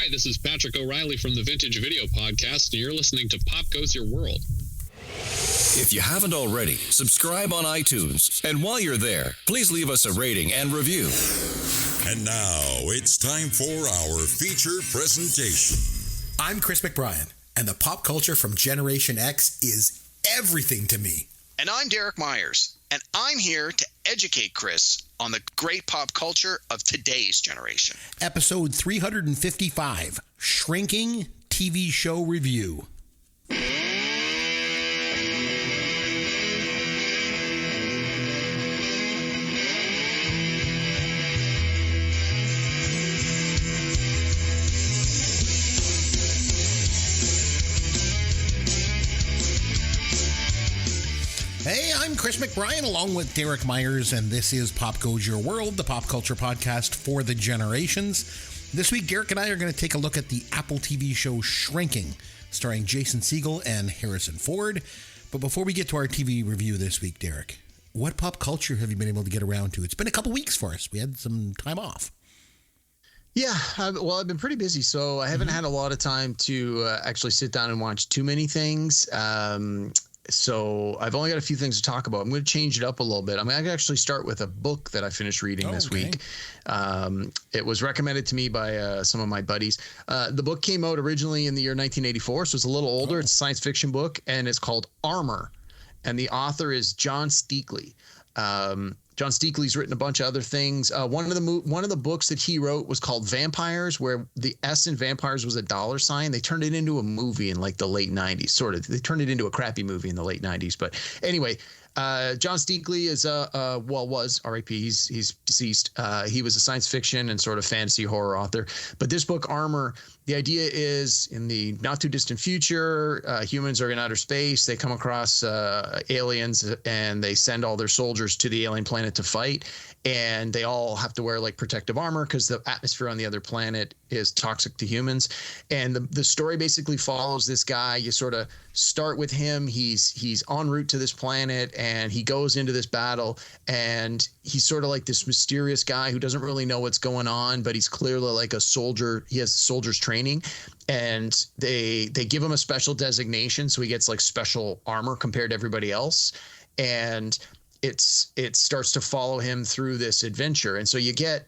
Hi, this is Patrick O'Reilly from the Vintage Video Podcast, and you're listening to Pop Goes Your World. If you haven't already, subscribe on iTunes. And while you're there, please leave us a rating and review. And now it's time for our feature presentation. I'm Chris McBrien, and the pop culture from Generation X is everything to me. And I'm Derek Myers, and I'm here to educate Chris on the great pop culture of today's generation. Episode 355, Shrinking TV Show Review. Hey, I'm Chris McBrien along with Derek Myers, and this is Pop Goes Your World, the pop culture podcast for the generations. This week, Derek and I are going to take a look at the Apple TV show Shrinking, starring Jason Segel and Harrison Ford. But before we get to our TV review this week, Derek, what pop culture have you been able to get around to? It's been a couple weeks for us. We had some time off. Yeah, I've been pretty busy, so I haven't had a lot of time to actually sit down and watch too many things. So I've only got a few things to talk about. I'm going to change it up a little bit. I'm going to actually start with a book that I finished reading this week. It was recommended to me by some of my buddies. The book came out originally in the year 1984, so it's a little older. It's a science fiction book, and it's called Armor, and the author is John Steakley. John Steakley's written a bunch of other things. One of the books that he wrote was called Vampires, where the S in Vampires was a $. They turned it into a movie in like the late 90s, sort of. They turned it into a crappy movie in the late 90s. But anyway, John Steakley is was R.I.P. He's deceased. He was a science fiction and sort of fantasy horror author. But this book, Armor, the idea is in the not too distant future, humans are in outer space. They come across aliens and they send all their soldiers to the alien planet to fight. And they all have to wear like protective armor because the atmosphere on the other planet is toxic to humans. And the story basically follows this guy. You sort of start with him. He's en route to this planet and he goes into this battle, and he's sort of like this mysterious guy who doesn't really know what's going on, but he's clearly like a soldier. He has soldier's training, and they give him a special designation. So he gets like special armor compared to everybody else. And it starts to follow him through this adventure. And so you get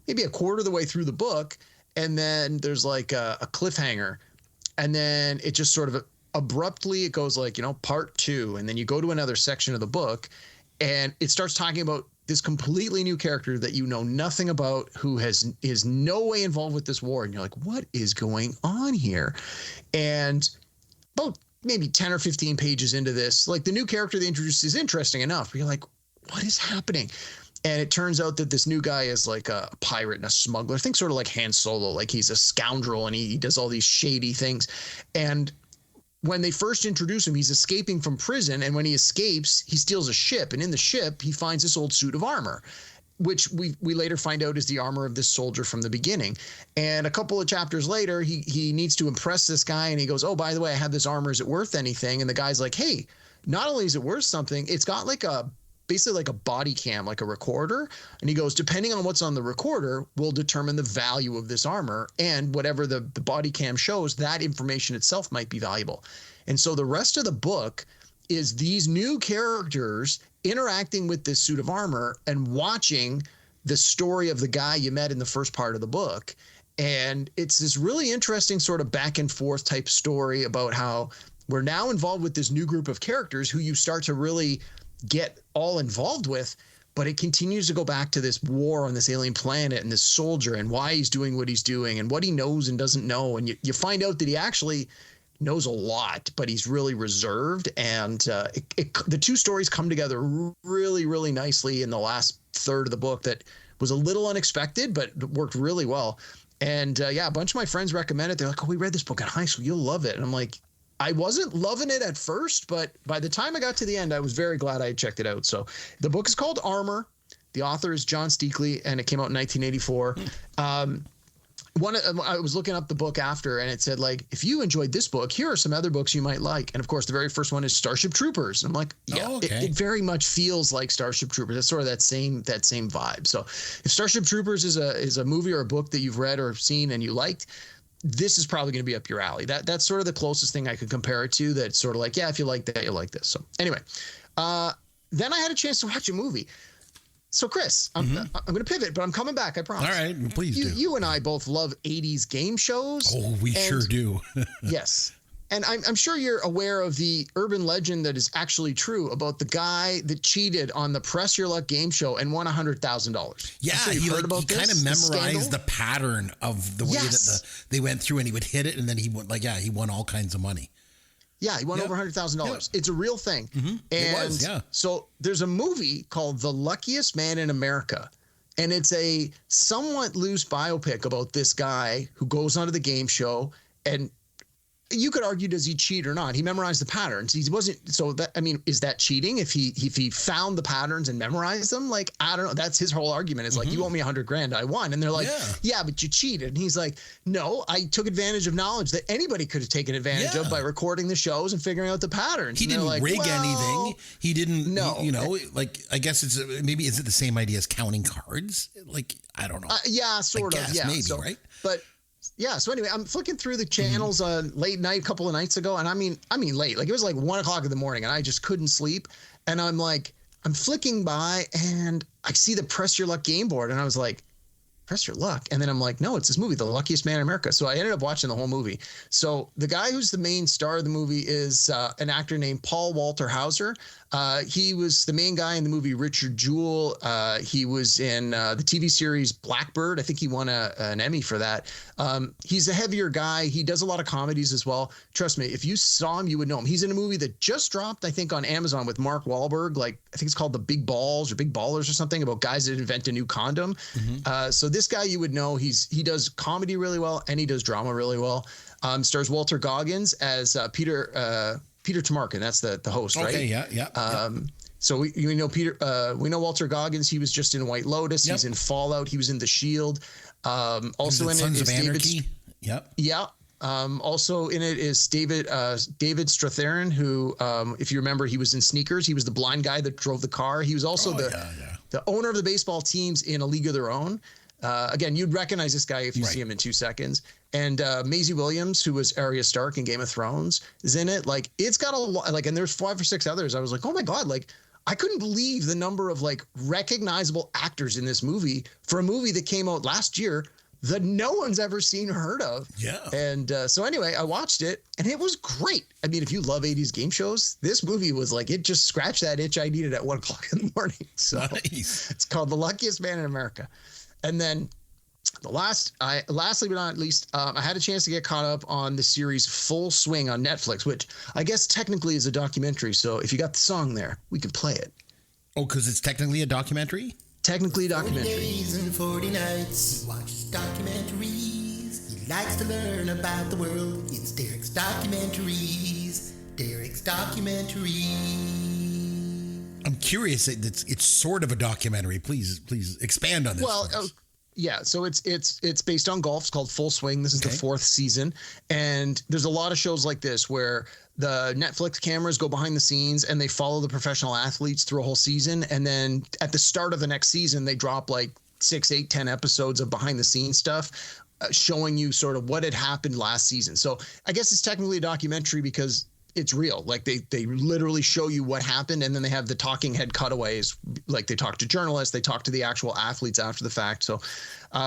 maybe a quarter of the way through the book, and then there's like a cliffhanger, and then it just sort of abruptly, it goes like, part 2. And then you go to another section of the book, and it starts talking about this completely new character that you know nothing about, who is no way involved with this war. And you're like, what is going on here? And about maybe 10 or 15 pages into this, like the new character they introduced is interesting enough, but you're like, what is happening? And it turns out that this new guy is like a pirate and a smuggler. Think sort of like Han Solo, like he's a scoundrel and he does all these shady things. And when they first introduce him, he's escaping from prison. And when he escapes, he steals a ship. And in the ship, he finds this old suit of armor, which we later find out is the armor of this soldier from the beginning. And a couple of chapters later, he needs to impress this guy. And he goes, oh, by the way, I have this armor. Is it worth anything? And the guy's like, hey, not only is it worth something, it's got like basically like a body cam, like a recorder. And he goes, depending on what's on the recorder will determine the value of this armor, and whatever the body cam shows, that information itself might be valuable. And so the rest of the book is these new characters interacting with this suit of armor and watching the story of the guy you met in the first part of the book. And it's this really interesting sort of back and forth type story about how we're now involved with this new group of characters who you start to really get all involved with, but it continues to go back to this war on this alien planet and this soldier and why he's doing what he's doing and what he knows and doesn't know. And you find out that he actually knows a lot, but he's really reserved. And the two stories come together really, really nicely in the last third of the book. That was a little unexpected, but worked really well. And a bunch of my friends recommend it. They're like, oh, we read this book in high school. You'll love it. And I'm like, I wasn't loving it at first, but by the time I got to the end, I was very glad I had checked it out. So the book is called Armor. The author is John Steakley, and it came out in 1984. I was looking up the book after, and it said, like, if you enjoyed this book, here are some other books you might like. And of course, the very first one is Starship Troopers. And I'm like, yeah, it very much feels like Starship Troopers. That's sort of that same vibe. So if Starship Troopers is a movie or a book that you've read or seen and you liked, this is probably going to be up your alley. That's sort of the closest thing I could compare it to. That's sort of like, yeah, if you like that, you like this. So anyway, then I had a chance to watch a movie. So Chris, I'm going to pivot, but I'm coming back. I promise. All right, please do. You and I both love 80s game shows. Oh, we sure do. Yes. And I'm sure you're aware of the urban legend that is actually true about the guy that cheated on the Press Your Luck game show and won $100,000. Yeah, he kind of memorized the pattern of the way that they went through, and he would hit it, and then he won all kinds of money. Yeah, he won over $100,000. Yeah. It's a real thing. Mm-hmm. And it was, yeah. So there's a movie called The Luckiest Man in America. And it's a somewhat loose biopic about this guy who goes onto the game show, and you could argue, does he cheat or not? He memorized the patterns. He wasn't. So that, I mean, is that cheating? If he found the patterns and memorized them, like, I don't know. That's his whole argument. Is like, you owe me $100,000. I won. And they're like, yeah, but you cheated. And he's like, no, I took advantage of knowledge that anybody could have taken advantage of by recording the shows and figuring out the patterns. He didn't rig anything. He didn't, like, I guess is it the same idea as counting cards? Like, I don't know. Yeah, sort of. Yeah. Maybe, right? But yeah, so anyway, I'm flicking through the channels late night a couple of nights ago, and I mean late. Like, it was like 1 o'clock in the morning, and I just couldn't sleep. And I'm flicking by, and I see the Press Your Luck game board, and I was like, Press Your Luck? And then I'm like, no, it's this movie, The Luckiest Man in America. So I ended up watching the whole movie. So the guy who's the main star of the movie is an actor named Paul Walter Hauser. He was the main guy in the movie Richard Jewell. He was in the TV series Blackbird. I think he won an Emmy for that. He's a heavier guy. He does a lot of comedies as well. Trust me, if you saw him, you would know him. He's in a movie that just dropped, I think, on Amazon with Mark Wahlberg. Like, I think it's called The Big Balls or Big Ballers or something, about guys that invent a new condom. So this guy, you would know, he does comedy really well, and he does drama really well. Stars Walter Goggins as Peter Tamarkin. That's the host, right? Okay, yeah. So we know we know Walter Goggins. He was just in White Lotus. He's in Fallout. He was in The Shield. Also in Sons of Anarchy. Yeah. Also in it is David Strathairn, who, if you remember, he was in Sneakers. He was the blind guy that drove the car. He was also the owner of the baseball teams in A League of Their Own. Again, you'd recognize this guy if you see him in 2 seconds. And Maisie Williams, who was Arya Stark in Game of Thrones, is in it. Like, it's got a lot, like, and there's 5 or 6 others. I was like, oh my God, like, I couldn't believe the number of like recognizable actors in this movie for a movie that came out last year that no one's ever seen or heard of. Yeah. And so anyway, I watched it, and it was great. I mean, if you love 80s game shows, this movie was like, it just scratched that itch I needed at 1 o'clock in the morning. So nice. It's called The Luckiest Man in America. And then lastly but not least, I had a chance to get caught up on the series Full Swing on Netflix, which I guess technically is a documentary. So if you got the song there, we can play it. Oh, because it's technically a documentary? Technically a documentary. 40 days and 40 nights. He watches documentaries. He likes to learn about the world. It's Derek's Documentaries. Derek's Documentaries. I'm curious. It's sort of a documentary. Please expand on this. Well, yeah, so it's based on golf. It's called Full Swing. This is the 4th season, and there's a lot of shows like this where the Netflix cameras go behind the scenes and they follow the professional athletes through a whole season, and then at the start of the next season, they drop like 6, 8, 10 episodes of behind the scenes stuff, showing you sort of what had happened last season. So I guess it's technically a documentary because it's real. Like they literally show you what happened, and then they have the talking head cutaways. Like they talk to journalists, they talk to the actual athletes after the fact. So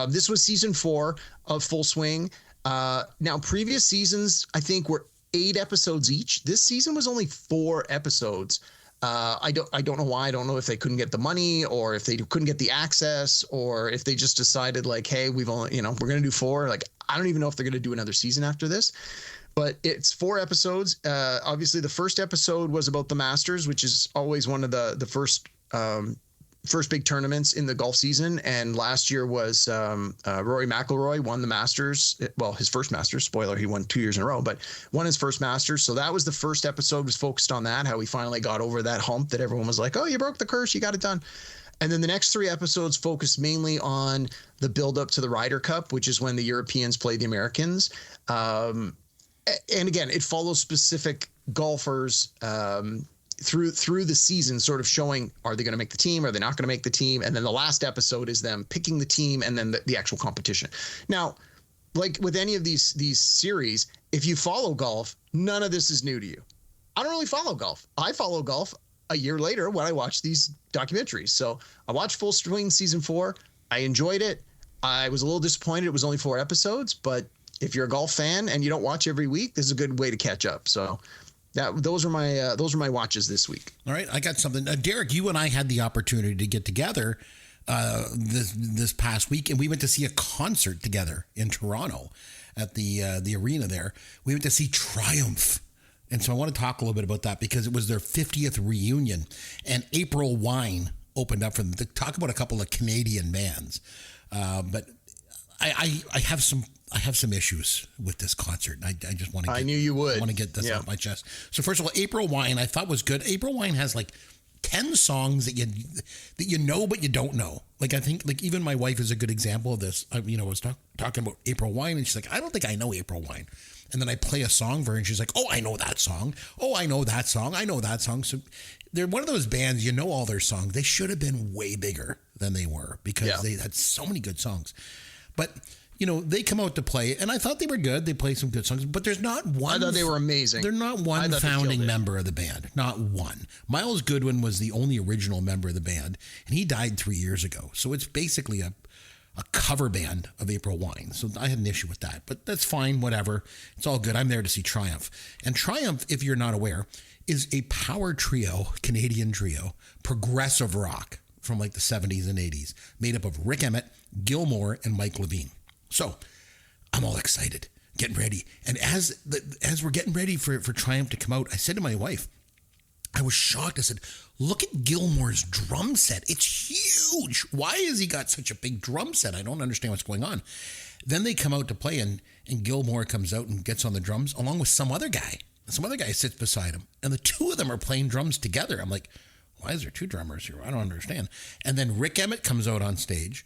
this was season 4 of Full Swing. Now previous seasons, I think, were 8 episodes each. This season was only 4 episodes. I don't know why. I don't know if they couldn't get the money, or if they couldn't get the access, or if they just decided like, hey, we've only, we're going to do 4. Like, I don't even know if they're going to do another season after this. But it's 4 episodes. Obviously, the first episode was about the Masters, which is always one of the first big tournaments in the golf season. And last year was Rory McIlroy won the Masters. Well, his first Masters. Spoiler, he won 2 years in a row, but won his first Masters. So that was the first episode, was focused on that, how he finally got over that hump that everyone was like, oh, you broke the curse, you got it done. And then the next 3 episodes focused mainly on the build-up to the Ryder Cup, which is when the Europeans play the Americans. And again, it follows specific golfers through the season, sort of showing, are they going to make the team? Are they not going to make the team? And then the last episode is them picking the team, and then the actual competition. Now, like with any of these series, if you follow golf, none of this is new to you. I don't really follow golf. I follow golf a year later when I watch these documentaries. So I watched Full Swing season 4. I enjoyed it. I was a little disappointed it was only 4 episodes, but if you're a golf fan and you don't watch every week, this is a good way to catch up. So those are my watches this week. All right, I got something. Derek, you and I had the opportunity to get together this past week, and we went to see a concert together in Toronto at the arena there. We went to see Triumph. And so I want to talk a little bit about that because it was their 50th reunion, and April Wine opened up for them to talk about a couple of Canadian bands. But I have some issues with this concert. I just want to. I knew you would. I want to get this off my chest. So first of all, April Wine I thought was good. April Wine has like 10 songs that you know but you don't know. Like I think like even my wife is a good example of this. I was talking about April Wine and she's like, I don't think I know April Wine. And then I play a song for her and she's like, oh, I know that song. Oh, I know that song. I know that song. So they're one of those bands, you know all their songs. They should have been way bigger than they were because they had so many good songs. But, they come out to play, and I thought they were good. They played some good songs, but there's not one. I thought they were amazing. They're not one founding member of the band. Not one. Miles Goodwin was the only original member of the band, and he died 3 years ago. So it's basically a cover band of April Wine. So I had an issue with that, but that's fine, whatever. It's all good. I'm there to see Triumph. And Triumph, if you're not aware, is a power trio, Canadian trio, progressive rock from like the 70s and 80s, made up of Rick Emmett, Gilmore, and Mike Levine. So I'm all excited, getting ready. And as we're getting ready for Triumph to come out, I said to my wife, I was shocked. I said, look at Gilmore's drum set. It's huge. Why has he got such a big drum set? I don't understand what's going on. Then they come out to play, and Gilmore comes out and gets on the drums along with some other guy. Some other guy sits beside him, and the two of them are playing drums together. I'm like, why is there two drummers here? I don't understand. And then Rick Emmett comes out on stage,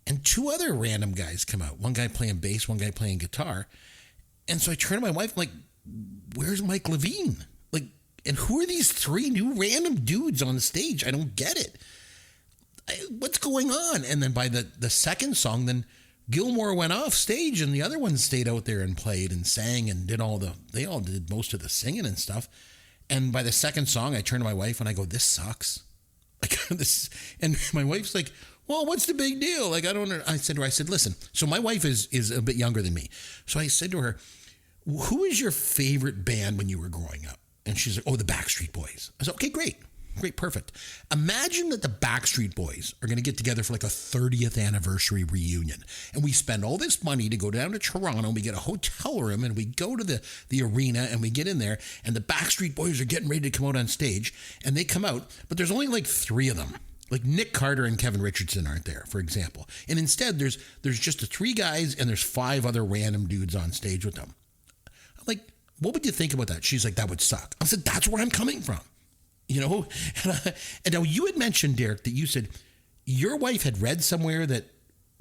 and two other random guys come out. One guy playing bass, one guy playing guitar. And so I turn to my wife, I'm like, where's Mike Levine? Like, and who are these three new random dudes on the stage? I don't get it. What's going on? And then by the second song, then Gilmore went off stage and the other ones stayed out there and played and sang and they all did most of the singing and stuff. And by the second song, I turn to my wife and I go, this sucks. Like this, and my wife's like, well, what's the big deal? Like, I said to her, listen, so my wife is a bit younger than me. So I said to her, who is your favorite band when you were growing up? And she's like, oh, the Backstreet Boys. I said, okay, great, perfect. Imagine that the Backstreet Boys are going to get together for like a 30th anniversary reunion. And we spend all this money to go down to Toronto, and we get a hotel room, and we go to the arena, and we get in there, and the Backstreet Boys are getting ready to come out on stage, and they come out, but there's only like 3 of them. Like Nick Carter and Kevin Richardson aren't there, for example. And instead, there's just the 3 guys, and there's 5 other random dudes on stage with them. I'm like, what would you think about that? She's like, that would suck. I said, that's where I'm coming from. And now you had mentioned, Derek, that you said your wife had read somewhere that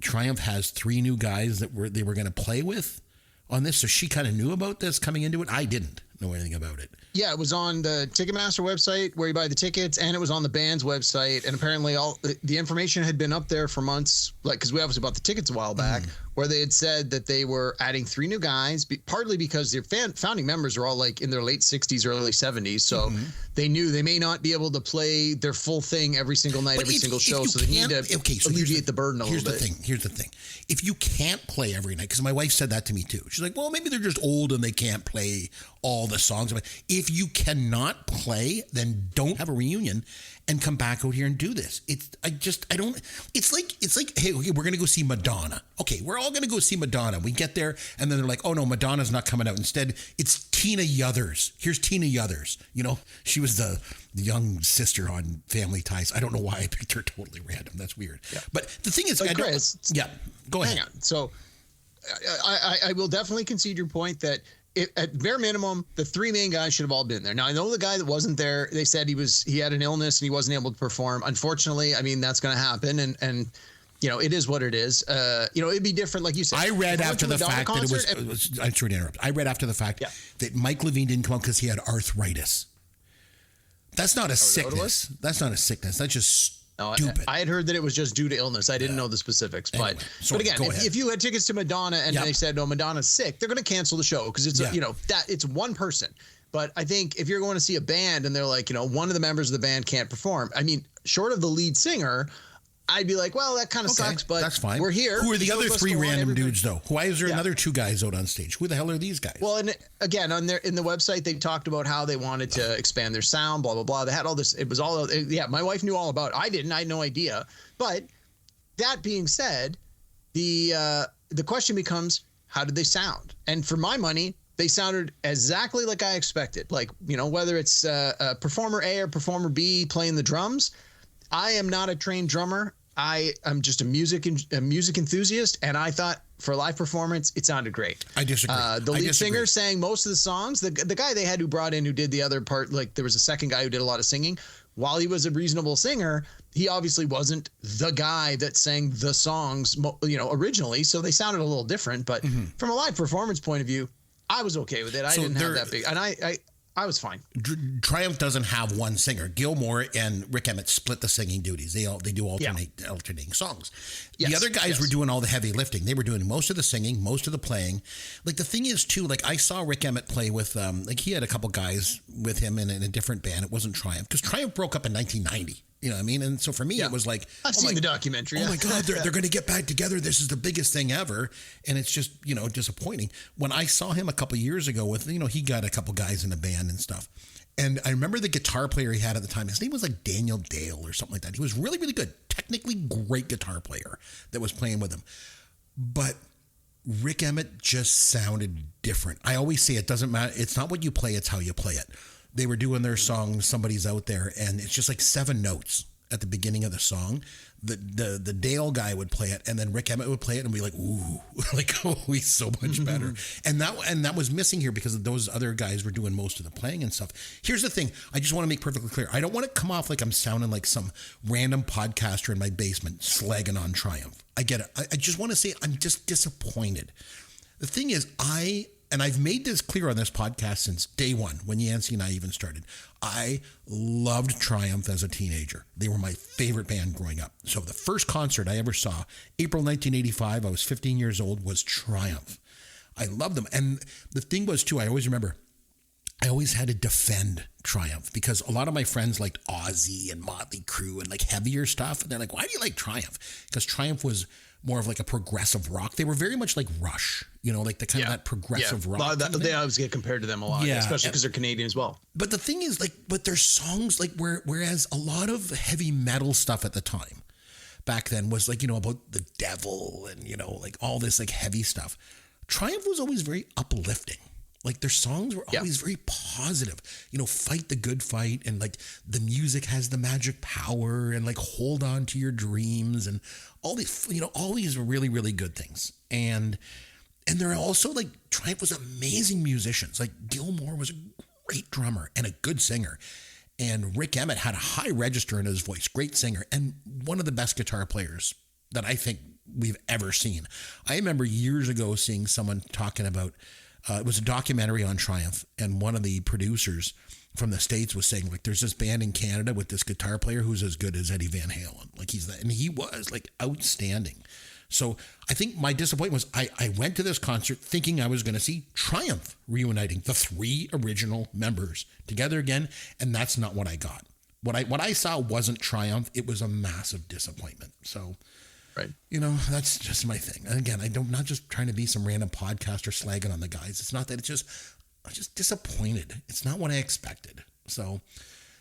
Triumph has 3 new guys that they were going to play with on this. So she kind of knew about this coming into it. I didn't know anything about it. Yeah, it was on the Ticketmaster website where you buy the tickets, and it was on the band's website. And apparently all the information had been up there for months, like, because we obviously bought the tickets a while back, where they had said that they were adding 3 new guys, partly because their founding members are all like in their late 60s, early 70s. So they knew they may not be able to play their full thing every single night, every single show. So they need to alleviate the burden a little bit. Here's the thing. If you can't play every night, because my wife said that to me too. She's like, well, maybe they're just old and they can't play all the songs. If you cannot play, then don't have a reunion and come back out here and do this. It's like, hey, okay, we're going to go see Madonna. Okay, we're all going to go see Madonna. We get there and then they're like, oh no, Madonna's not coming out. Instead, it's Tina Yothers. Here's Tina Yothers. She was the young sister on Family Ties. I don't know why I picked her, totally random. That's weird. Yeah. But the thing is, Chris, go ahead. Hang on. So I will definitely concede your point that at bare minimum, the 3 main guys should have all been there. Now, I know the guy that wasn't there, they said he had an illness and he wasn't able to perform. Unfortunately, I mean, that's going to happen. And it is what it is. It'd be different, like you said. I read after the fact that it was I'm sorry to interrupt. I read after the fact that Mike Levine didn't come out because he had arthritis. That's not a sickness. That's not a sickness. That's just No, Stupid. I had heard that it was just due to illness. I didn't know the specifics. Anyway, but again, if you had tickets to Madonna and they said, no, Madonna's sick, they're going to cancel the show because it's, that it's one person. But I think if you're going to see a band and they're like, one of the members of the band can't perform, I mean, short of the lead singer, I'd be like, well, that kind of sucks, but that's fine. We're here. Who are the other three random dudes, though? Why is there another two guys out on stage? Who the hell are these guys? Well, and again, in the website, they talked about how they wanted to expand their sound, blah, blah, blah. They had all this. It was all, my wife knew all about it. I didn't. I had no idea. But that being said, the question becomes, how did they sound? And for my money, they sounded exactly like I expected. Like, whether it's a performer A or performer B playing the drums, I am not a trained drummer. I am just a music enthusiast, and I thought for a live performance, it sounded great. I disagree. The lead singer sang most of the songs. The guy they had who brought in who did the other part, like there was a second guy who did a lot of singing. While he was a reasonable singer, he obviously wasn't the guy that sang the songs, originally. So they sounded a little different. But from a live performance point of view, I was okay with it. I didn't have that big, and I was fine. Triumph doesn't have one singer. Gilmore and Rick Emmett split the singing duties. They do alternating songs. Yes, the other guys were doing all the heavy lifting. They were doing most of the singing, most of the playing. Like the thing is too, like I saw Rick Emmett play with, he had a couple guys with him in a different band. It wasn't Triumph because Triumph broke up in 1990. You know what I mean? And so for me, it was like, I've seen the documentary. Oh my God, they're going to get back together. This is the biggest thing ever. And it's just, disappointing. When I saw him a couple years ago with, he got a couple guys in the band and stuff. And I remember the guitar player he had at the time. His name was like Daniel Dale or something like that. He was really, really good. Technically great guitar player that was playing with him. But Rick Emmett just sounded different. I always say it doesn't matter. It's not what you play, it's how you play it. They were doing their song, Somebody's Out There, and it's just like 7 notes at the beginning of the song. The Dale guy would play it, and then Rick Emmett would play it and be like, ooh, like, oh, he's so much better. And that was missing here because those other guys were doing most of the playing and stuff. Here's the thing. I just want to make perfectly clear. I don't want to come off like I'm sounding like some random podcaster in my basement slagging on Triumph. I get it. I just want to say I'm just disappointed. The thing is, and I've made this clear on this podcast since day one, when Yancey and I even started. I loved Triumph as a teenager. They were my favorite band growing up. So the first concert I ever saw, April 1985, I was 15 years old, was Triumph. I loved them. And the thing was, too, I always remember, I always had to defend Triumph because a lot of my friends liked Ozzy and Motley Crue and like heavier stuff. And they're like, why do you like Triumph? Because Triumph was more of like a progressive rock. They were very much like Rush, like the kind of that progressive rock. They always get compared to them a lot, especially because they're Canadian as well. But the thing is, but their songs, whereas a lot of heavy metal stuff at the time back then was like, about the devil and, like all this like heavy stuff. Triumph was always very uplifting. Like their songs were always very positive, fight the good fight. And like the music has the magic power and like hold on to your dreams and all these, all these really, really good things. And they're also like Triumph was amazing musicians. Like Gilmore was a great drummer and a good singer. And Rick Emmett had a high register in his voice, great singer, and one of the best guitar players that I think we've ever seen. I remember years ago seeing someone talking about, it was a documentary on Triumph, and one of the producers from the States was saying, like, there's this band in Canada with this guitar player who's as good as Eddie Van Halen. Like, and he was, like, outstanding. So I think my disappointment was I went to this concert thinking I was going to see Triumph reuniting the 3 original members together again, and that's not what I got. What I saw wasn't Triumph. It was a massive disappointment. So... Right. That's just my thing. And again, I'm not just trying to be some random podcaster slagging on the guys. It's not that. I'm just disappointed. It's not what I expected. So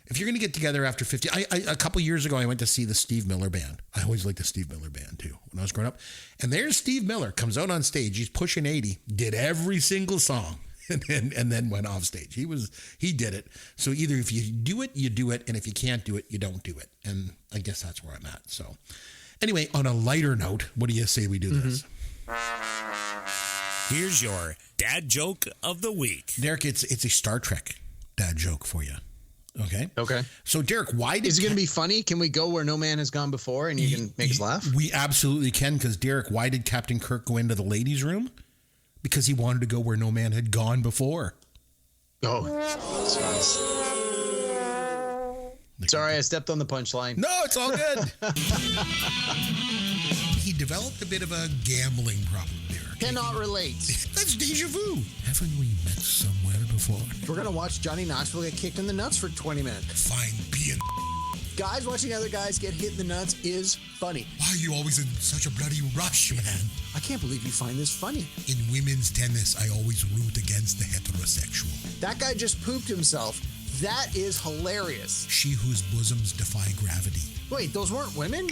if you're going to get together after 50, a couple years ago, I went to see the Steve Miller Band. I always liked the Steve Miller Band too when I was growing up. And there's Steve Miller comes out on stage. He's pushing 80, did every single song. And then went off stage. He did it. So either if you do it, you do it. And if you can't do it, you don't do it. And I guess that's where I'm at. So anyway, on a lighter note, what do you say we do this? Here's your dad joke of the week. Derek, it's a Star Trek dad joke for you. Okay? Okay. So, Derek, why did... Is it going to be funny? Can we go where no man has gone before and you can make us laugh? We absolutely can, because, Derek, why did Captain Kirk go into the ladies' room? Because he wanted to go where no man had gone before. Oh. Sorry, I stepped on the punchline. No, it's all good. He developed a bit of a gambling problem there. Cannot relate. That's deja vu. Haven't we met somewhere before? We're going to watch Johnny Knoxville get kicked in the nuts for 20 minutes. Fine, being. Guys watching other guys get hit in the nuts is funny. Why are you always in such a bloody rush, man? I can't believe you find this funny. In women's tennis, I always root against the heterosexual. That guy just pooped himself. That is hilarious. She whose bosoms defy gravity. Wait, those weren't women?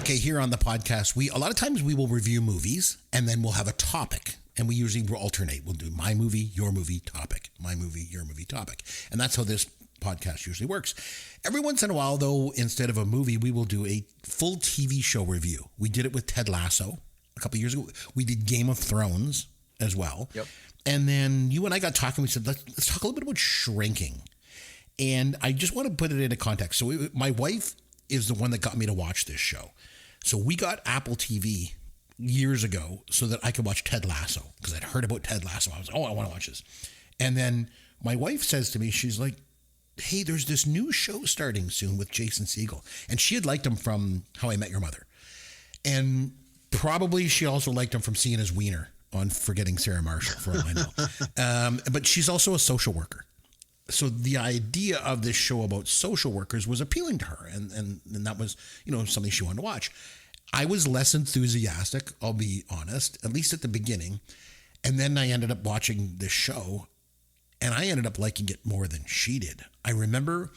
Okay, here on the podcast, a lot of times we will review movies and then we'll have a topic. And we usually will alternate. We'll do my movie, your movie, topic. My movie, your movie, topic. And that's how this podcast usually works. Every once in a while, though, instead of a movie, we will do a full TV show review. We did it with Ted Lasso a couple of years ago. We did Game of Thrones as well. Yep. And then you and I got talking. We said, let's talk a little bit about Shrinking. And I just want to put it into context. So my wife is the one that got me to watch this show. So we got Apple TV years ago so that I could watch Ted Lasso because I'd heard about Ted Lasso. I was I want to watch this. And then my wife says to me, she's like, hey, there's this new show starting soon with Jason Segel. And she had liked him from How I Met Your Mother. And probably she also liked him from seeing his wiener on Forgetting Sarah Marshall, for all I know. But she's also a social worker. So the idea of this show about social workers was appealing to her. And that was, something she wanted to watch. I was less enthusiastic, I'll be honest, at least at the beginning. And then I ended up watching this show. And I ended up liking it more than she did. I remember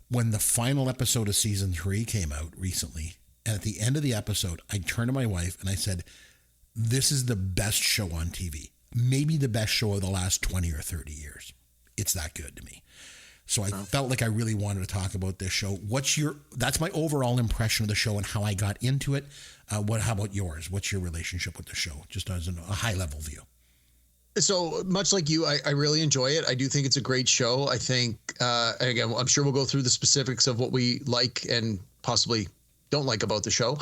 when the final episode of season 3 came out recently, and at the end of the episode, I turned to my wife and I said, this is the best show on TV. Maybe the best show of the last 20 or 30 years. It's that good to me. So I felt like I really wanted to talk about this show. That's my overall impression of the show and how I got into it. How about yours? What's your relationship with the show? Just as a high level view. So much like you, I really enjoy it. I do think it's a great show. I think, again, I'm sure we'll go through the specifics of what we like and possibly don't like about the show.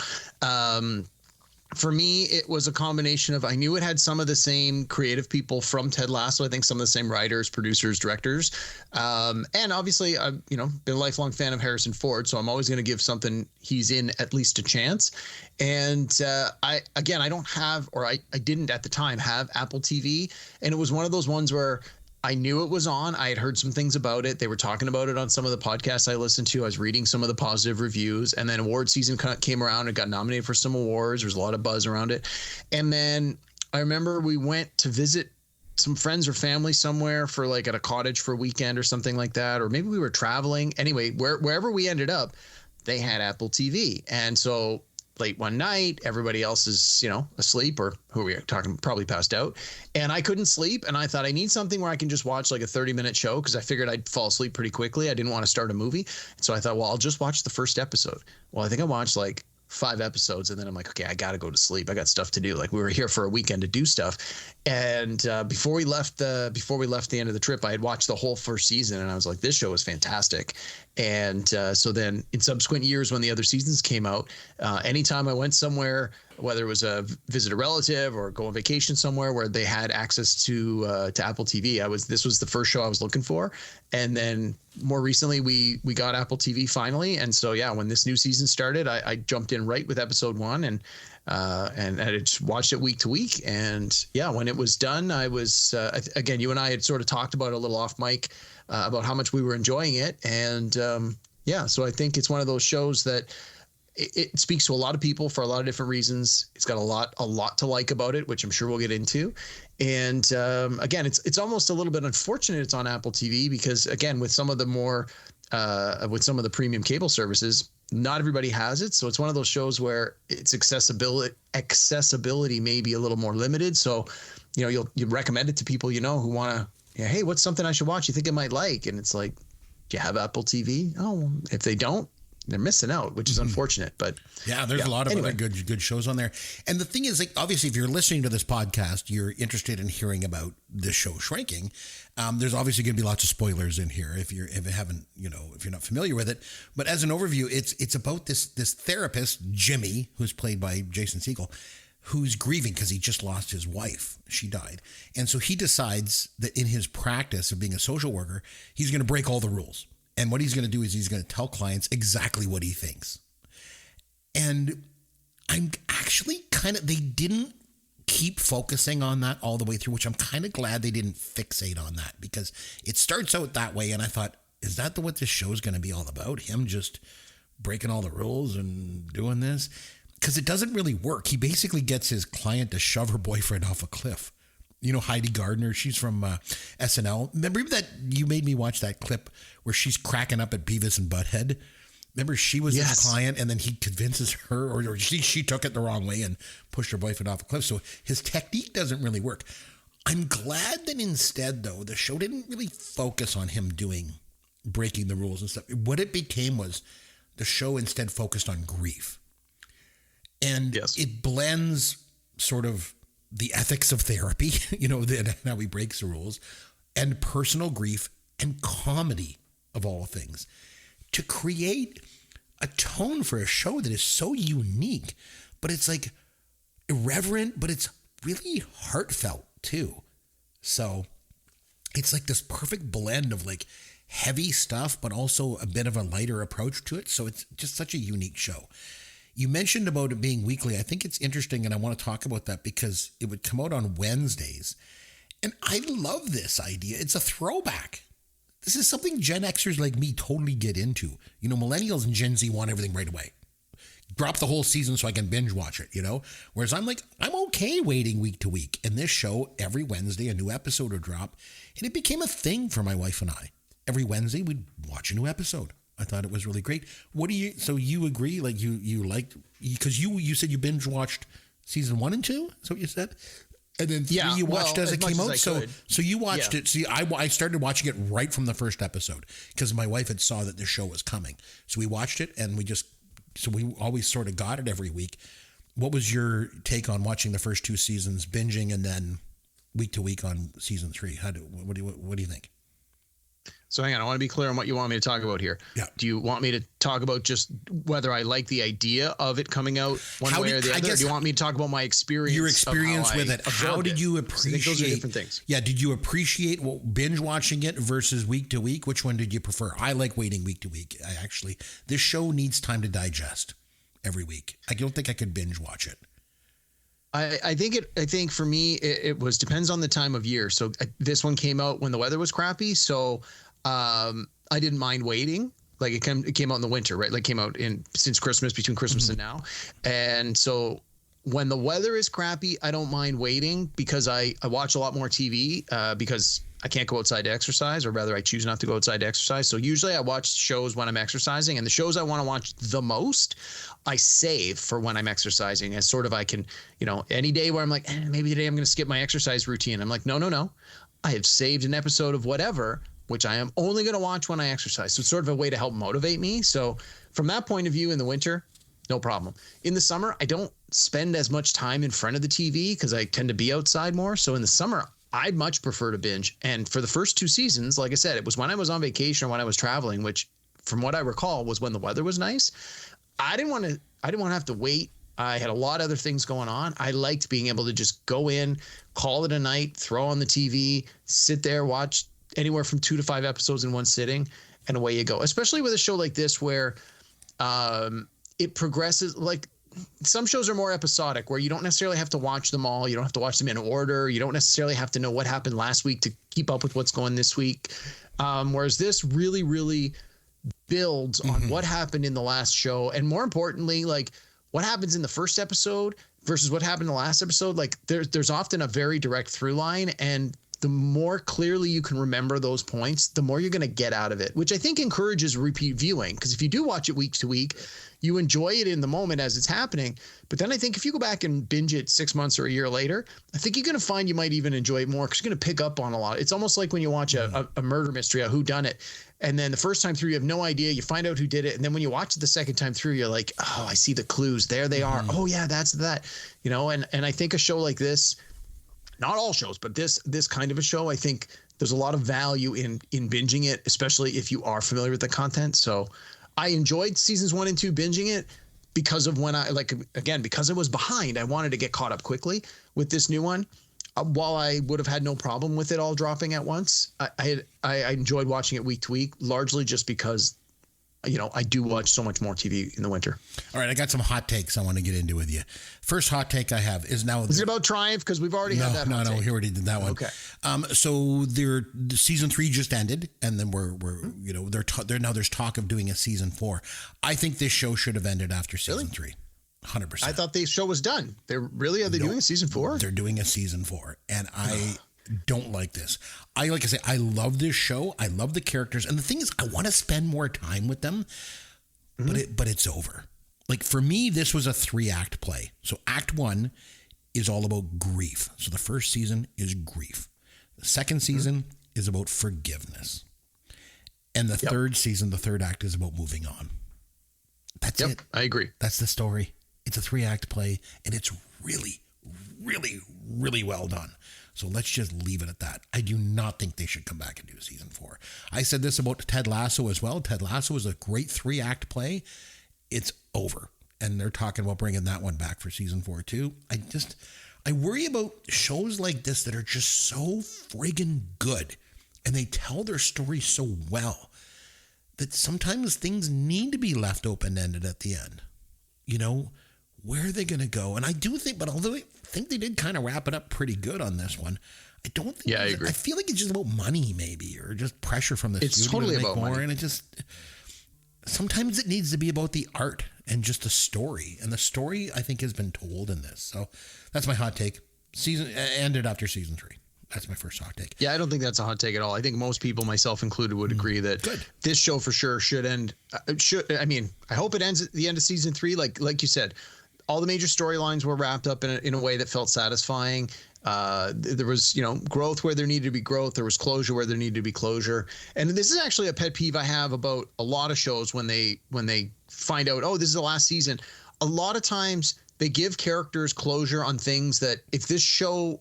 For me, it was a combination of, I knew it had some of the same creative people from Ted Lasso. I think some of the same writers, producers, directors. And obviously, I've been a lifelong fan of Harrison Ford, so I'm always going to give something he's in at least a chance. And I don't have, or I didn't at the time have Apple TV. And it was one of those ones where I knew it was on. I had heard some things about it. They were talking about it on some of the podcasts I listened to. I was reading some of the positive reviews, and then award season came around and got nominated for some awards. There was a lot of buzz around it. And then I remember we went to visit some friends or family somewhere for at a cottage for a weekend or something like that. Or maybe we were traveling. Anyway, wherever we ended up, they had Apple TV. And so late one night, everybody else is, asleep, or who are we talking, probably passed out. And I couldn't sleep. And I thought I need something where I can just watch a 30-minute show, because I figured I'd fall asleep pretty quickly. I didn't want to start a movie. So I thought, well, I'll just watch the first episode. Well, I think I watched 5 episodes, and then I'm like, okay, I got to go to sleep. I got stuff to do. We were here for a weekend to do stuff. And before we left the end of the trip, I had watched the whole first season, and I was like, this show is fantastic. And so then in subsequent years, when the other seasons came out, anytime I went somewhere, whether it was a visit a relative or go on vacation somewhere where they had access to Apple TV, this was the first show I was looking for. And then more recently, we got Apple TV finally. And so, yeah, when this new season started, I jumped in right with episode 1 and I just watched it week to week. And yeah, when it was done, I was, again, you and I had sort of talked about it a little off mic, about how much we were enjoying it. And so I think it's one of those shows that it speaks to a lot of people for a lot of different reasons. It's got a lot to like about it, which I'm sure we'll get into. And again, it's almost a little bit unfortunate it's on Apple TV, because again, with some of the more with some of the premium cable services, not everybody has it. So it's one of those shows where its accessibility may be a little more limited. So, you recommend it to people, who want to, hey, what's something I should watch you think I might like? And it's like, do you have Apple TV? Oh, if they don't, they're missing out, which is unfortunate. But yeah, there's a lot of other good shows on there. And the thing is, obviously, if you're listening to this podcast, you're interested in hearing about this show, Shrinking. There's obviously going to be lots of spoilers in here if you're not familiar with it. But as an overview, it's about this therapist, Jimmy, who's played by Jason Segel, who's grieving because he just lost his wife. She died. And so he decides that in his practice of being a social worker, he's going to break all the rules. And what he's going to do is he's going to tell clients exactly what he thinks. And I'm actually they didn't keep focusing on that all the way through, which I'm kind of glad they didn't fixate on that, because it starts out that way. And I thought, is that what this show is going to be all about? Him just breaking all the rules and doing this? Because it doesn't really work. He basically gets his client to shove her boyfriend off a cliff. You know, Heidi Gardner, she's from SNL. Remember that you made me watch that clip where she's cracking up at Beavis and Butthead? Remember, she was his client, and then he convinces her, or she took it the wrong way and pushed her boyfriend off a cliff. So his technique doesn't really work. I'm glad that instead, though, the show didn't really focus on him breaking the rules and stuff. What it became was the show instead focused on grief. And it blends sort of the ethics of therapy, you know, how he breaks the rules, and personal grief and comedy of all things, to create a tone for a show that is so unique, but it's like irreverent, but it's really heartfelt too. So it's like this perfect blend of like heavy stuff, but also a bit of a lighter approach to it. So it's just such a unique show. You mentioned about it being weekly. I think it's interesting, and I want to talk about that because it would come out on Wednesdays. And I love this idea. It's a throwback. This is something Gen Xers like me totally get into. You know, millennials and Gen Z want everything right away. Drop the whole season so I can binge watch it, you know? Whereas I'm like, I'm okay waiting week to week. And this show, every Wednesday, a new episode would drop. And it became a thing for my wife and I. Every Wednesday, we'd watch a new episode. I thought it was really great. So you agree? Like you liked, because you said you binge watched season 1 and 2? Is that what you said? And then 3 you watched as it came out. So you watched it. See, I started watching it right from the first episode because my wife had saw that the show was coming. So we watched it, and we always sort of got it every week. What was your take on watching the first 2 seasons, binging, and then week to week on season 3? What do you think? So hang on, I want to be clear on what you want me to talk about here. Yeah. Do you want me to talk about just whether I like the idea of it coming out one way or the other? Or do you want me to talk about my experience? Your experience with it. How did you appreciate? I think those are different things. Yeah. Did you appreciate binge watching it versus week to week? Which one did you prefer? I like waiting week to week. This show needs time to digest every week. I don't think I could binge watch it. I think for me, it was depends on the time of year. So this one came out when the weather was crappy. So I didn't mind waiting. Like it came out in the winter, right? Like came out since Christmas, between Christmas and now. And so when the weather is crappy, I don't mind waiting because I watch a lot more TV because I can't go outside to exercise, or rather I choose not to go outside to exercise. So usually I watch shows when I'm exercising, and the shows I want to watch the most, I save for when I'm exercising, as sort of I can, any day where I'm like, maybe today I'm going to skip my exercise routine. I'm like, no. I have saved an episode of whatever, which I am only going to watch when I exercise. So it's sort of a way to help motivate me. So from that point of view, in the winter, no problem. In the summer, I don't spend as much time in front of the TV because I tend to be outside more. So in the summer, I'd much prefer to binge. And for the first 2 seasons, like I said, it was when I was on vacation or when I was traveling, which from what I recall was when the weather was nice. I didn't want to have to wait. I had a lot of other things going on. I liked being able to just go in, call it a night, throw on the TV, sit there, watch anywhere from 2 to 5 episodes in one sitting, and away you go. Especially with a show like this where it progresses. Like some shows are more episodic where you don't necessarily have to watch them all. You don't have to watch them in order. You don't necessarily have to know what happened last week to keep up with what's going this week. Whereas this really, really builds on what happened in the last show. And more importantly, like what happens in the first episode versus what happened in the last episode. Like there's often a very direct through line, and the more clearly you can remember those points, the more you're going to get out of it, which I think encourages repeat viewing. Because if you do watch it week to week, you enjoy it in the moment as it's happening. But then I think if you go back and binge it 6 months or a year later, I think you're going to find you might even enjoy it more because you're going to pick up on a lot. It's almost like when you watch a murder mystery, a whodunit, and then the first time through, you have no idea. You find out who did it. And then when you watch it the second time through, you're like, oh, I see the clues. There they are. Oh, yeah, that's that. And I think a show like this, not all shows, but this kind of a show, I think there's a lot of value in binging it, especially if you are familiar with the content. So I enjoyed seasons 1 and 2 binging it because of because it was behind. I wanted to get caught up quickly with this new one. while I would have had no problem with it all dropping at once, I enjoyed watching it week to week, largely just because, I do watch so much more TV in the winter. All right, I got some hot takes I want to get into with you. First hot take I have is now. Is it about Triumph? Because we've already had that. No, we already did that one. Okay. So the season 3 just ended, and then there's talk of doing a season 4. I think this show should have ended after season 3. 100%. I thought the show was done. Are they doing a season 4? They're doing a season 4, and I don't like this. I love this show. I love the characters, and the thing is, I want to spend more time with them, but it's over. Like, for me, this was a 3-act play. So Act 1 is all about grief. So the first season is grief. The second season is about forgiveness, and the third season, the third act, is about moving on. That's it. I agree. That's the story. It's a 3-act play, and it's really, really, really well done. So let's just leave it at that. I do not think they should come back and do season 4. I said this about Ted Lasso as well. Ted Lasso is a great 3-act play. It's over. And they're talking about bringing that one back for season 4 too. I worry about shows like this that are just so friggin' good, and they tell their story so well that sometimes things need to be left open-ended at the end. Where are they going to go? And I do think, but although I think they did kind of wrap it up pretty good on this one, I don't think. Yeah, I agree. I feel like it's just about money, maybe, or just pressure from the studio. It's totally to make about more, money. and it just sometimes it needs to be about the art and just the story. And the story, I think, has been told in this. So that's my hot take. Season ended after season 3. That's my first hot take. Yeah, I don't think that's a hot take at all. I think most people, myself included, would agree that this show for sure should end. I hope it ends at the end of season 3. Like you said, all the major storylines were wrapped up in a way that felt satisfying. There was, growth where there needed to be growth. There was closure where there needed to be closure. And this is actually a pet peeve I have about a lot of shows when they find out, oh, this is the last season. A lot of times they give characters closure on things that if this show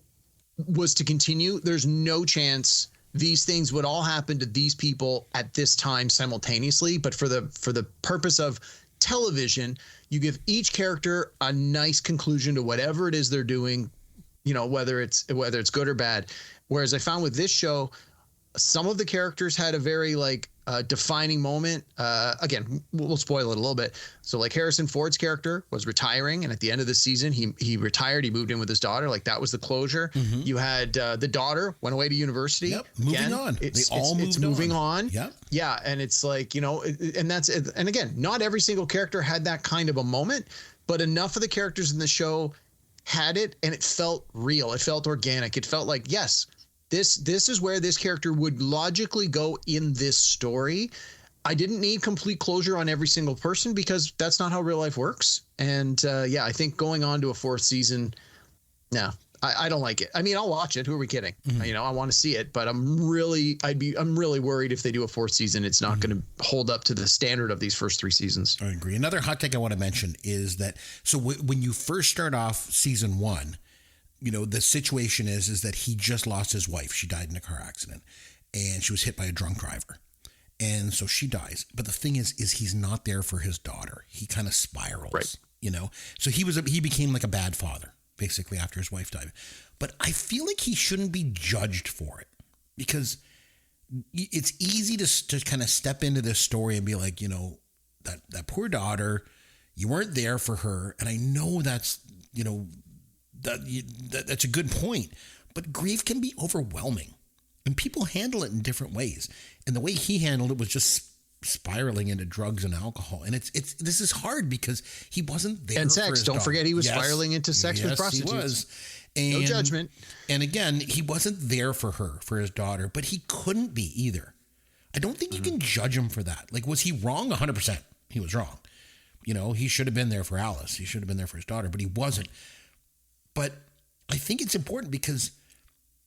was to continue, there's no chance these things would all happen to these people at this time simultaneously. But for the purpose of television, you give each character a nice conclusion to whatever it is they're doing, whether it's good or bad. Whereas I found with this show, some of the characters had a very defining moment. Again, we'll spoil it a little bit. So Harrison Ford's character was retiring, and at the end of the season, he retired. He moved in with his daughter. That was the closure. Mm-hmm. You had the daughter went away to university. Yep, moving on. It's moving on. Yep. Yeah, and it's and again, not every single character had that kind of a moment, but enough of the characters in the show had it, and it felt real. It felt organic. It felt like, yes, this is where this character would logically go in this story. I didn't need complete closure on every single person because that's not how real life works. And I think going on to a 4th season, no, I don't like it. I mean, I'll watch it. Who are we kidding? Mm-hmm. I want to see it, but I'm really worried if they do a 4th season, it's not going to hold up to the standard of these first 3 seasons. I agree. Another hot take I want to mention is that when you first start off season 1, the situation is that he just lost his wife. She died in a car accident, and she was hit by a drunk driver. And so she dies. But the thing is he's not there for his daughter. He kind of spirals, right. So he became like a bad father, basically, after his wife died. But I feel like he shouldn't be judged for it, because it's easy to kind of step into this story and be like, that poor daughter, you weren't there for her. And I know that's, that's a good point, but grief can be overwhelming, and people handle it in different ways. And the way he handled it was just spiraling into drugs and alcohol. And this is hard because he wasn't there. And sex. For his Don't daughter. forget, he was spiraling into sex with prostitutes. He was. And, no judgment. And again, he wasn't there for his daughter, but he couldn't be either. I don't think you can judge him for that. Was he wrong? 100%. He was wrong. He should have been there for Alice. He should have been there for his daughter, but he wasn't. But I think it's important because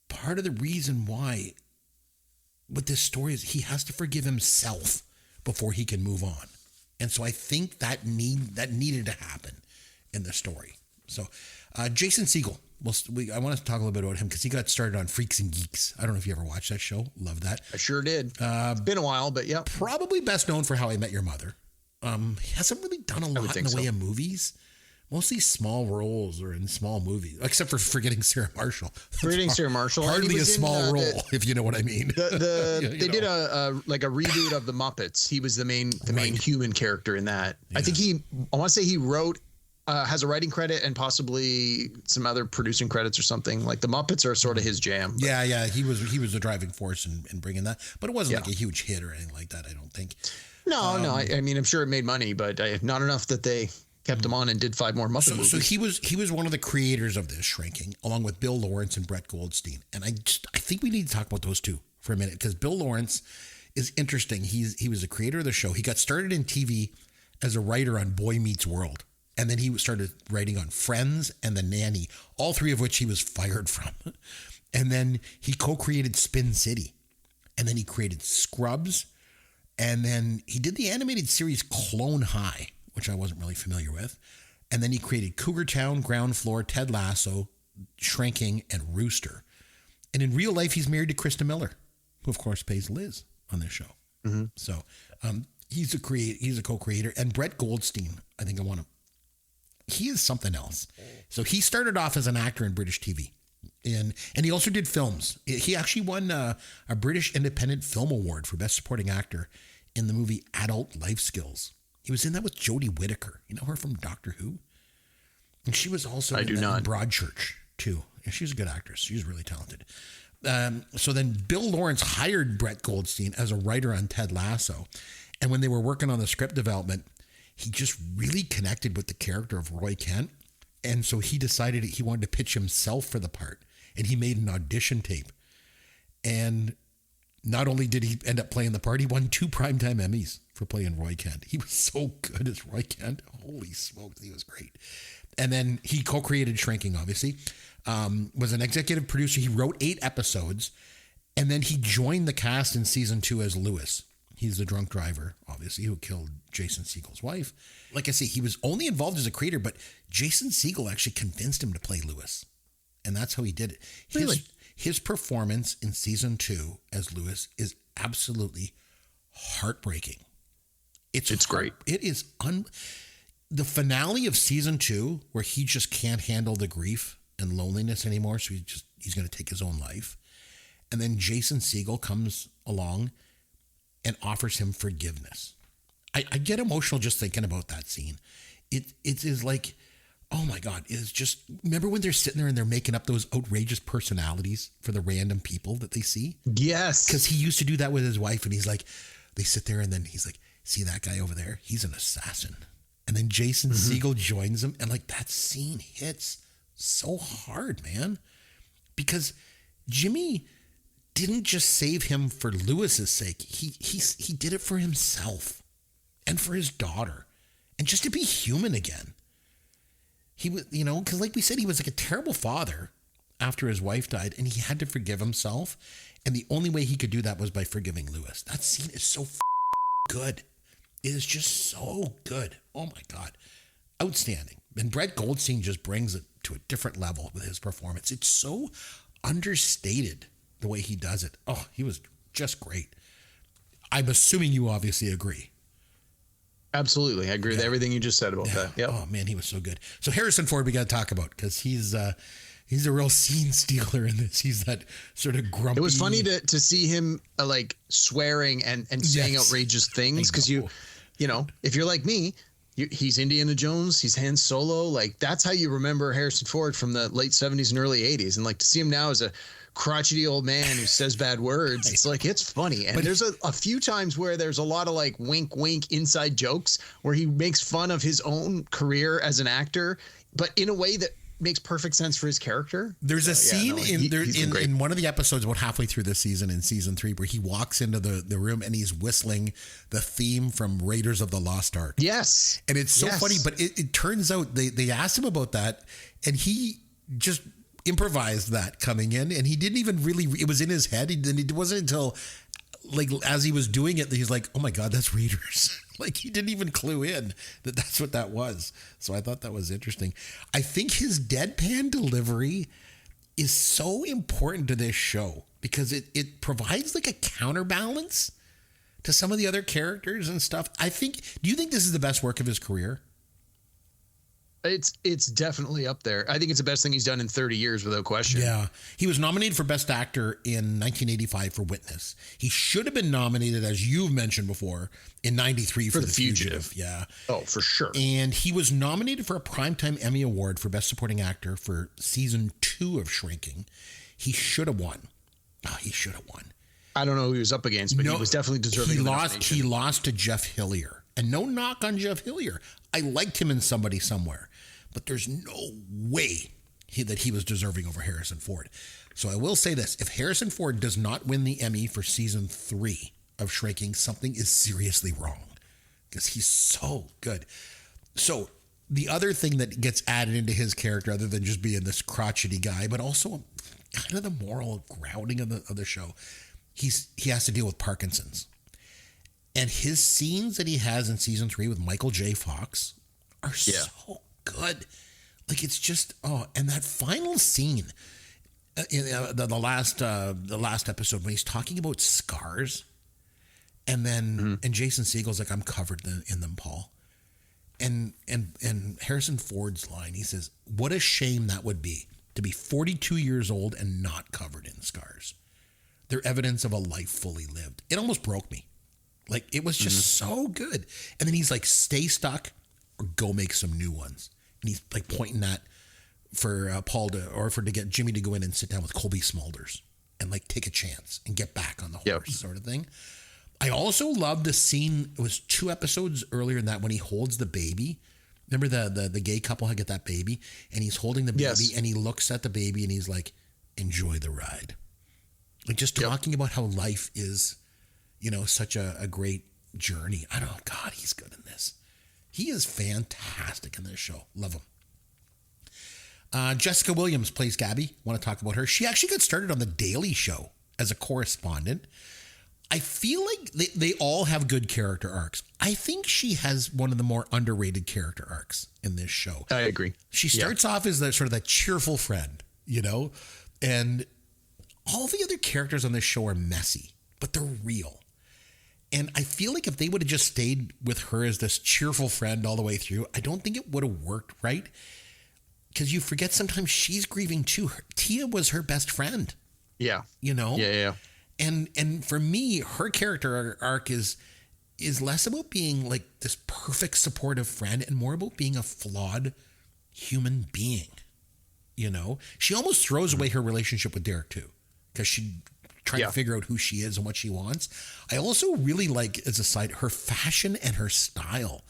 part of the reason why with this story is he has to forgive himself before he can move on. And so I think that needed to happen in the story. So Jason Segel, I want to talk a little bit about him because he got started on Freaks and Geeks. I don't know if you ever watched that show. Love that. I sure did. It's been a while, but yeah. Probably best known for How I Met Your Mother. He hasn't really done a lot in the way of movies. mostly small roles or in small movies, except for Forgetting Sarah Marshall. Forgetting Sarah Marshall. Hardly a small role, if you know what I mean. They did a reboot of the Muppets. He was the main human character in that. Yeah. I think I want to say he wrote, has a writing credit and possibly some other producing credits or something. Like the Muppets are sort of his jam. But. Yeah. He was the driving force in bringing that, but it wasn't like a huge hit or anything like that. I don't think. No. I mean, I'm sure it made money, but not enough that they kept him on and did 5 more Muppet movies. So he was one of the creators of this, Shrinking, along with Bill Lawrence and Brett Goldstein. And I think we need to talk about those two for a minute, because Bill Lawrence is interesting. He was the creator of the show. He got started in TV as a writer on Boy Meets World. And then he started writing on Friends and The Nanny, all 3 of which he was fired from. And then he co-created Spin City. And then he created Scrubs. And then he did the animated series Clone High, which I wasn't really familiar with. And then he created Cougar Town, Ground Floor, Ted Lasso, Shrinking, and Rooster. And in real life, he's married to Krista Miller, who of course plays Liz on this show. Mm-hmm. So he's a co-creator. And Brett Goldstein, I think he is something else. So he started off as an actor in British TV. And he also did films. He actually won a British Independent Film Award for Best Supporting Actor in the movie Adult Life Skills. He was in that with Jodie Whittaker. You know her from Doctor Who? And she was also in Broadchurch, too. And she was a good actress. She was really talented. So then Bill Lawrence hired Brett Goldstein as a writer on Ted Lasso. And when they were working on the script development, he just really connected with the character of Roy Kent. And so he decided he wanted to pitch himself for the part. And he made an audition tape. And not only did he end up playing the part, he won 2 Primetime Emmys for playing Roy Kent. He was so good as Roy Kent. Holy smokes, he was great. And then he co-created Shrinking, obviously. Was an executive producer. He wrote 8 episodes. And then he joined the cast in season 2 as Lewis. He's the drunk driver, obviously, who killed Jason Segel's wife. Like I say, he was only involved as a creator, but Jason Segel actually convinced him to play Lewis. And that's how he did it. His performance in season 2 as Lewis is absolutely heartbreaking. It's great. It is the finale of season 2, where he just can't handle the grief and loneliness anymore, so he's going to take his own life. And then Jason Segel comes along and offers him forgiveness. I get emotional just thinking about that scene. It is like, oh my God, it's just, remember when they're sitting there and they're making up those outrageous personalities for the random people that they see? Yes. Because he used to do that with his wife, and he's like, they sit there and then he's like, see that guy over there? He's an assassin. And then Jason Segel joins him, and like that scene hits so hard, man. Because Jimmy didn't just save him for Lewis's sake. He did it for himself and for his daughter, and just to be human again. He was, because like we said, he was like a terrible father after his wife died, and he had to forgive himself. And the only way he could do that was by forgiving Lewis. That scene is so good. It is just so good. Oh my God. Outstanding. And Brett Goldstein just brings it to a different level with his performance. It's so understated the way he does it. Oh, he was just great. I'm assuming you obviously agree. Absolutely. I agree with everything you just said about that. Yep. Oh man, he was so good. So Harrison Ford, we got to talk about, because he's a real scene stealer in this. He's that sort of grumpy. It was funny to see him like swearing and saying outrageous things, because you know, if you're like me, he's Indiana Jones, he's Han Solo. Like that's how you remember Harrison Ford from the late 70s and early 80s. And like to see him now as a crotchety old man who says bad words, it's like, it's funny. And there's a few times where there's a lot of like wink inside jokes where he makes fun of his own career as an actor, but in a way that makes perfect sense for his character. There's a scene in one of the episodes about halfway through this season, in season 3, where he walks into the room and he's whistling the theme from Raiders of the Lost Ark. Yes. And it's so funny, but it turns out they asked him about that, and he just improvised that coming in, and he didn't even really, it was in his head. It wasn't until like as he was doing it that he's like, oh my God, that's Raiders. Like he didn't even clue in that that's what that was. So I thought that was interesting. I think his deadpan delivery is so important to this show because it provides like a counterbalance to some of the other characters and stuff. Do you think this is the best work of his career? It's definitely up there. I think it's the best thing he's done in 30 years without question. Yeah. He was nominated for Best Actor in 1985 for Witness. He should have been nominated, as you've mentioned before, in 93 for The Fugitive. Yeah. Oh, for sure. And he was nominated for a Primetime Emmy Award for Best Supporting Actor for season 2 of Shrinking. He should have won. Oh, he should have won. I don't know who he was up against, but he was definitely deserving of the nomination. He lost to Jeff Hillier. And no knock on Jeff Hillier. I liked him in Somebody Somewhere. But there's no way that he was deserving over Harrison Ford. So I will say this. If Harrison Ford does not win the Emmy for season 3 of Shrinking, something is seriously wrong. Because he's so good. So the other thing that gets added into his character, other than just being this crotchety guy, but also kind of the moral grounding of the show, he has to deal with Parkinson's. And his scenes that he has in season 3 with Michael J. Fox are so good. Like, it's just, and that final scene in the last episode when he's talking about scars, and then and Jason Segel's like, I'm covered in them, Paul. And Harrison Ford's line, he says, what a shame that would be to be 42 years old and not covered in scars. They're evidence of a life fully lived. It almost broke me. Like, it was just so good. And then he's like, stay stuck or go make some new ones. And he's like pointing that for Paul to get Jimmy to go in and sit down with Colby Smulders and like take a chance and get back on the horse sort of thing. I also love the scene. It was 2 episodes earlier in that when he holds the baby. Remember the gay couple had get that baby and he's holding the baby and he looks at the baby and he's like, enjoy the ride. Like, just talking about how life is, such a great journey. I don't know. God, he's good in this. He is fantastic in this show. Love him. Jessica Williams plays Gabby. Want to talk about her? She actually got started on The Daily Show as a correspondent. I feel like they all have good character arcs. I think she has one of the more underrated character arcs in this show. I agree. She starts off as that cheerful friend, and all the other characters on this show are messy, but they're real. And I feel like if they would have just stayed with her as this cheerful friend all the way through, I don't think it would have worked right. Because you forget sometimes she's grieving too. Tia was her best friend. Yeah. Yeah. And for me, her character arc is less about being like this perfect supportive friend and more about being a flawed human being. She almost throws away her relationship with Derek too, because she trying to figure out who she is and what she wants. I also really like, as a side, her fashion and her style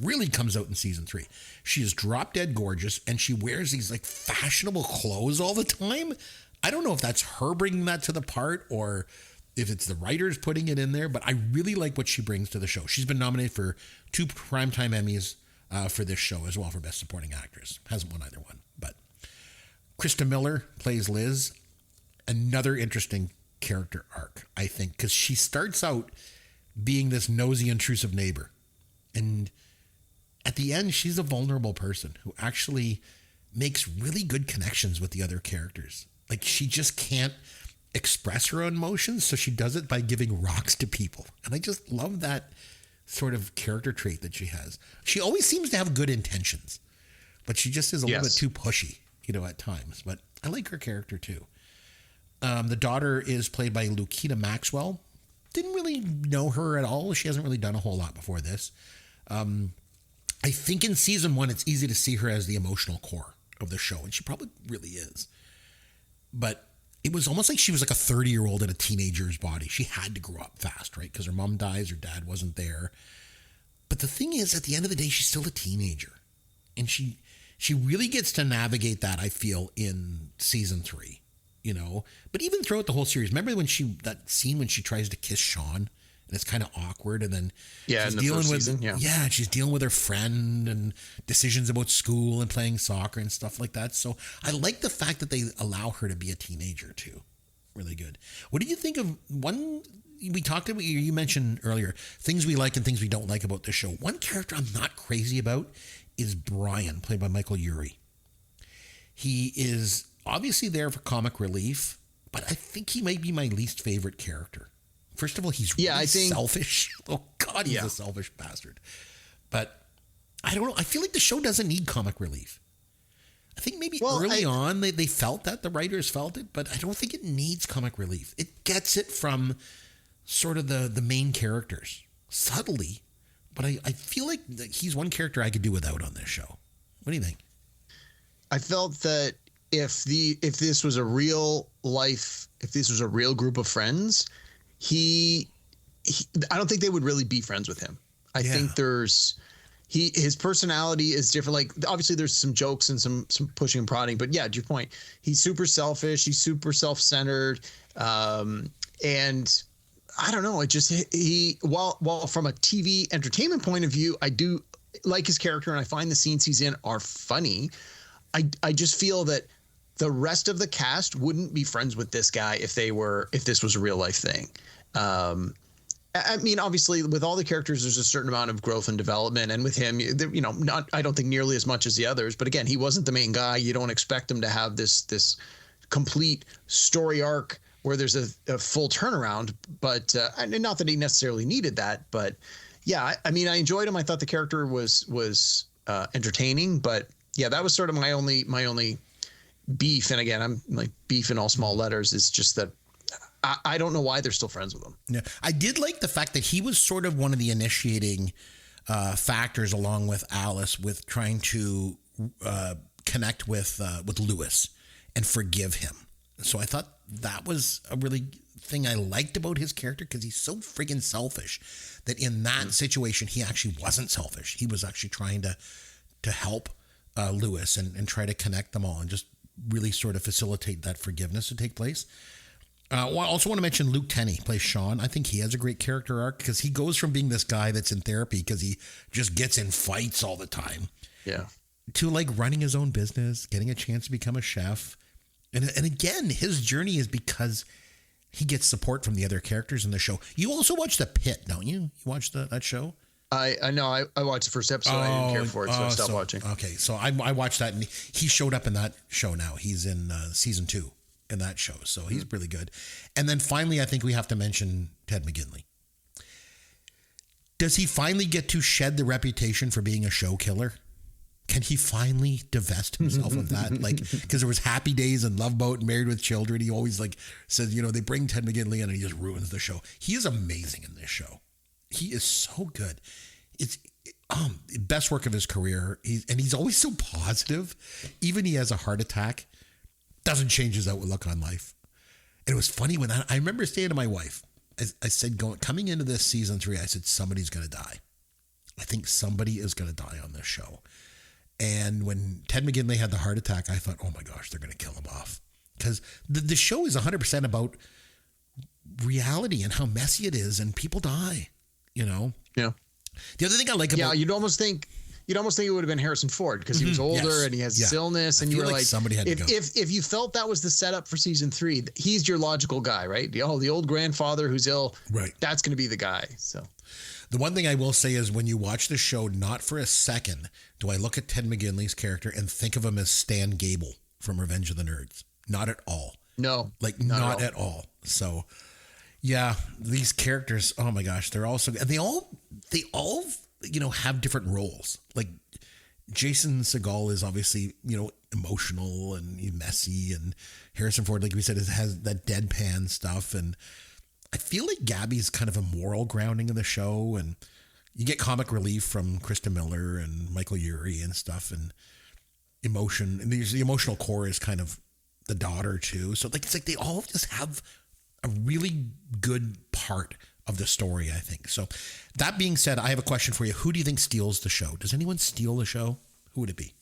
really comes out in season 3. She is drop dead gorgeous and she wears these like fashionable clothes all the time. I don't know if that's her bringing that to the part or if it's the writers putting it in there, but I really like what she brings to the show. She's been nominated for 2 Primetime Emmys for this show as well for Best Supporting Actress. Hasn't won either one, but Krista Miller plays Liz. Another interesting character arc, I think, because she starts out being this nosy, intrusive neighbor. And at the end, she's a vulnerable person who actually makes really good connections with the other characters. Like, she just can't express her own emotions, so she does it by giving rocks to people. And I just love that sort of character trait that she has. She always seems to have good intentions, but she just is a little bit too pushy, at times. But I like her character too. The daughter is played by Lukita Maxwell. Didn't really know her at all. She hasn't really done a whole lot before this. I think in season 1, it's easy to see her as the emotional core of the show, and she probably really is. But it was almost like she was like a 30-year-old in a teenager's body. She had to grow up fast, right? Because her mom dies, her dad wasn't there. But the thing is, at the end of the day, she's still a teenager. And she really gets to navigate that, I feel, in season 3. But even throughout the whole series, remember that scene when she tries to kiss Sean and it's kind of awkward, and then she's dealing with she's dealing with her friend and decisions about school and playing soccer and stuff like that. So I like the fact that they allow her to be a teenager too. Really good. What did you think of one we talked about? You mentioned earlier things we like and things we don't like about the show. One character I'm not crazy about is Brian, played by Michael Urie. He is obviously there for comic relief, but I think he might be my least favorite character. First of all, he's really selfish. Oh God, he's a selfish bastard. But I don't know. I feel like the show doesn't need comic relief. I think maybe early on they felt that, the writers felt it, but I don't think it needs comic relief. It gets it from sort of the main characters subtly, but I feel like he's one character I could do without on this show. What do you think? I felt that if this was a real group of friends, I don't think they would really be friends with him. I think his personality is different. Like, obviously there's some jokes and some pushing and prodding, but yeah, to your point, he's super selfish. He's super self-centered. And I don't know. It just, while from a TV entertainment point of view, I do like his character and I find the scenes he's in are funny. I just feel that the rest of the cast wouldn't be friends with this guy if this was a real life thing. I mean, obviously, with all the characters, there's a certain amount of growth and development. And with him, I don't think nearly as much as the others. But again, he wasn't the main guy. You don't expect him to have this complete story arc where there's a full turnaround. But not that he necessarily needed that. But yeah, I mean, I enjoyed him. I thought the character was entertaining. But yeah, that was sort of my only beef. And again, I'm like, beef in all small letters is just that I don't know why they're still friends with him. Yeah, I did like the fact that he was sort of one of the initiating factors, along with Alice, with trying to connect with Lewis and forgive him. So I thought that was a really thing I liked about his character, because he's so friggin' selfish that in that situation he actually wasn't selfish. He was actually trying to help Lewis and try to connect them all and just really sort of facilitate that forgiveness to take place. I also want to mention Luke Tenney plays Sean. I think he has a great character arc, because he goes from being this guy that's in therapy because he just gets in fights all the time, to like running his own business, getting a chance to become a chef. And again, his journey is because he gets support from the other characters in the show. You also watch The Pit, don't you? You watch that show? I know. I watched the first episode. I didn't care for it, so I stopped watching. Okay, so I watched that, and he showed up in that show now. He's in season 2. In that show. So he's really good. And then finally, I think we have to mention Ted McGinley. Does he finally get to shed the reputation for being a show killer? Can he finally divest himself of that? Like, because there was Happy Days and Love Boat and Married with Children. He always like says, they bring Ted McGinley in and he just ruins the show. He is amazing in this show. He is so good. It's best work of his career. He's always so positive. Even he has a heart attack, doesn't change his outlook on life. And it was funny when I remember saying to my wife, I said, coming into this season 3, I said, somebody's going to die. I think somebody is going to die on this show. And when Ted McGinley had the heart attack, I thought, oh my gosh, they're going to kill him off. Because the show is 100% about reality and how messy it is, and people die, Yeah. The other thing I like about... Yeah, you'd almost think it would have been Harrison Ford, because he was older and he has this illness, and you were like somebody had to go. If you felt that was the setup for season 3, he's your logical guy, right? The old grandfather who's ill, right? That's going to be the guy. So the one thing I will say is, when you watch the show, not for a second do I look at Ted McGinley's character and think of him as Stan Gable from Revenge of the Nerds. Not at all. No, like not at all. So yeah, these characters, oh my gosh, they're all so good. And they all have different roles. Like Jason Segel is obviously, emotional and messy, and Harrison Ford, like we said, has that deadpan stuff. And I feel like Gabby's kind of a moral grounding of the show, and you get comic relief from Krista Miller and Michael Urie and stuff, and emotion. And the emotional core is kind of the daughter too. So it's like they all just have a really good part of the story, I think. So that being said, I have a question for you. Who do you think steals the show? Does anyone steal the show? Who would it be?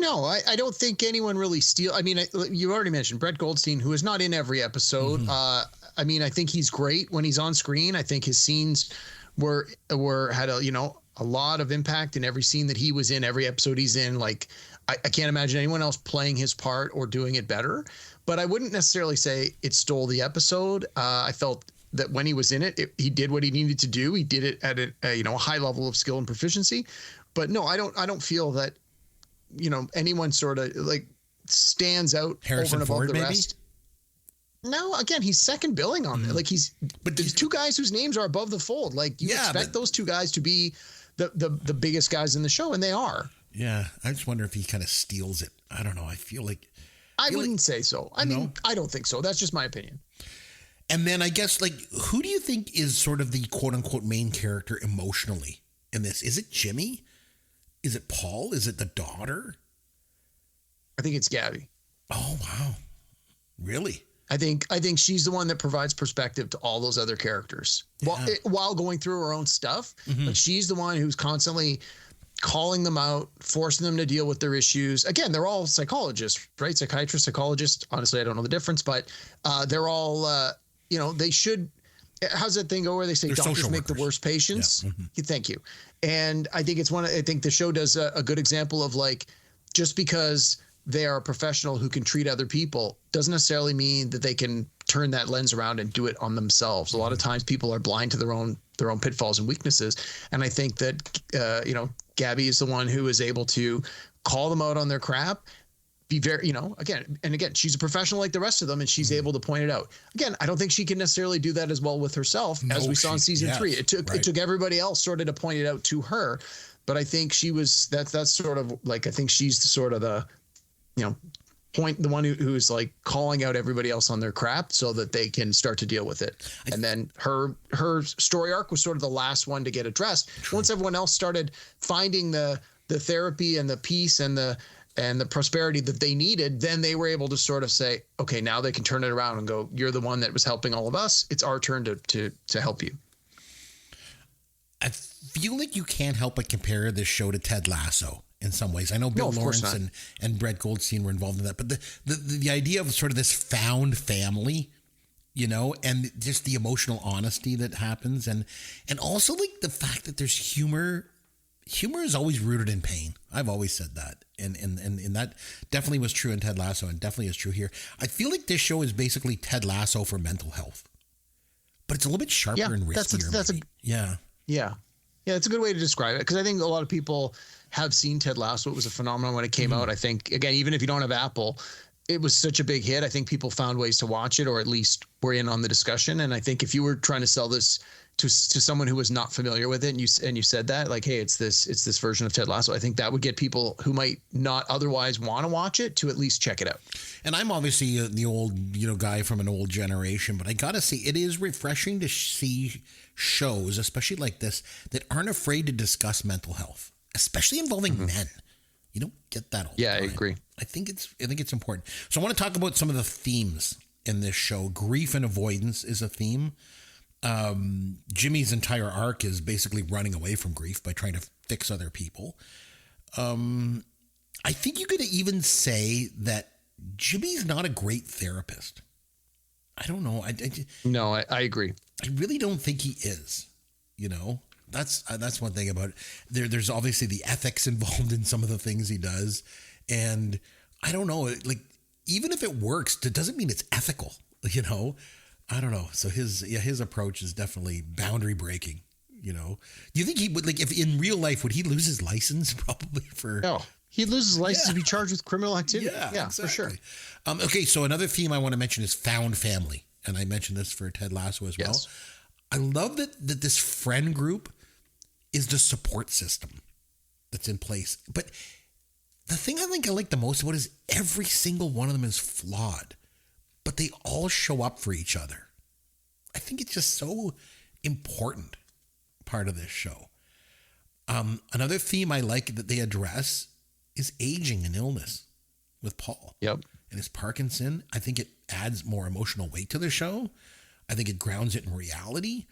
No, I don't think anyone really steals. I mean, you already mentioned Brett Goldstein, who is not in every episode. Mm-hmm. I mean, I think he's great when he's on screen. I think his scenes had a lot of impact in every scene that he was in, every episode he's in. Like, I can't imagine anyone else playing his part or doing it better. But I wouldn't necessarily say it stole the episode. I felt that when he was in it, he did what he needed to do. He did it at a high level of skill and proficiency. But no, I don't feel that anyone sort of like stands out Harrison over and above Ford, the maybe? rest. No, again, he's second billing on it. Like but these two guys whose names are above the fold. Like you expect those two guys to be the biggest guys in the show, and they are. Yeah, I just wonder if he kind of steals it. I don't know. I feel like I wouldn't say so. I mean, I don't think so. That's just my opinion. And then I guess, like, who do you think is sort of the quote unquote main character emotionally in this? Is it Jimmy? Is it Paul? Is it the daughter? I think it's Gabby. Oh, wow. Really? I think she's the one that provides perspective to all those other characters while going through her own stuff. Mm-hmm. But she's the one who's constantly calling them out, forcing them to deal with their issues. Again, they're all psychologists, right? Psychiatrists, psychologists. Honestly, I don't know the difference, but they're all, they should. How's that thing go where they say they're doctors make the worst patients? Yeah. Mm-hmm. Thank you. And I think I think the show does a good example of, like, just because they are a professional who can treat other people doesn't necessarily mean that they can turn that lens around and do it on themselves. A lot of times people are blind to their own pitfalls and weaknesses. And I think that, Gabby is the one who is able to call them out on their crap, be very, again, she's a professional like the rest of them, and she's able to point it out. Again, I don't think she can necessarily do that as well with herself as we saw in season 3. It took everybody else sort of to point it out to her. But I think that's sort of like, I think she's sort of the, the one who's like calling out everybody else on their crap so that they can start to deal with it. And then her story arc was sort of the last one to get addressed. True. Once everyone else started finding the therapy and the peace and the prosperity that they needed, then they were able to sort of say, okay, now they can turn it around and go, you're the one that was helping all of us. It's our turn to help you. I feel like you can't help but compare this show to Ted Lasso in some ways. I know Bill Lawrence and Brett Goldstein were involved in that, but the idea of sort of this found family, and just the emotional honesty that happens, and also like the fact that there's humor. Humor is always rooted in pain. I've always said that. And that definitely was true in Ted Lasso, and definitely is true here. I feel like this show is basically Ted Lasso for mental health. But it's a little bit sharper and riskier. Yeah, it's a good way to describe it, because I think a lot of people have seen Ted Lasso. It was a phenomenon when it came out. I think, again, even if you don't have Apple, it was such a big hit. I think people found ways to watch it, or at least were in on the discussion. And I think if you were trying to sell this to someone who was not familiar with it, and you said that, like, hey, it's this version of Ted Lasso, I think that would get people who might not otherwise want to watch it to at least check it out. And I'm obviously the old guy from an old generation, but I gotta say, it is refreshing to see shows, especially like this, that aren't afraid to discuss mental health, especially involving men. You don't get that all the time. I agree. I think it's important. So I want to talk about some of the themes in this show. Grief and avoidance is a theme. Jimmy's entire arc is basically running away from grief by trying to fix other people. I think you could even say that Jimmy's not a great therapist. I don't know. No, I agree. I really don't think he is. That's one thing about it. There's obviously the ethics involved in some of the things he does. And I don't know, like, even if it works, it doesn't mean it's ethical, I don't know. So his approach is definitely boundary breaking, Do you think he would, like, if in real life, would he lose his license probably for? No, he'd lose his license to be charged with criminal activity. Yeah, exactly. For sure. Okay. So another theme I want to mention is found family. And I mentioned this for Ted Lasso as well. Yes. I love that this friend group is the support system that's in place. But the thing I think I like the most about it is every single one of them is flawed, but they all show up for each other. I think it's just so important part of this show. Another theme I like that they address is aging and illness with Paul. Yep. And his Parkinson. I think it adds more emotional weight to the show. I think it grounds it in reality.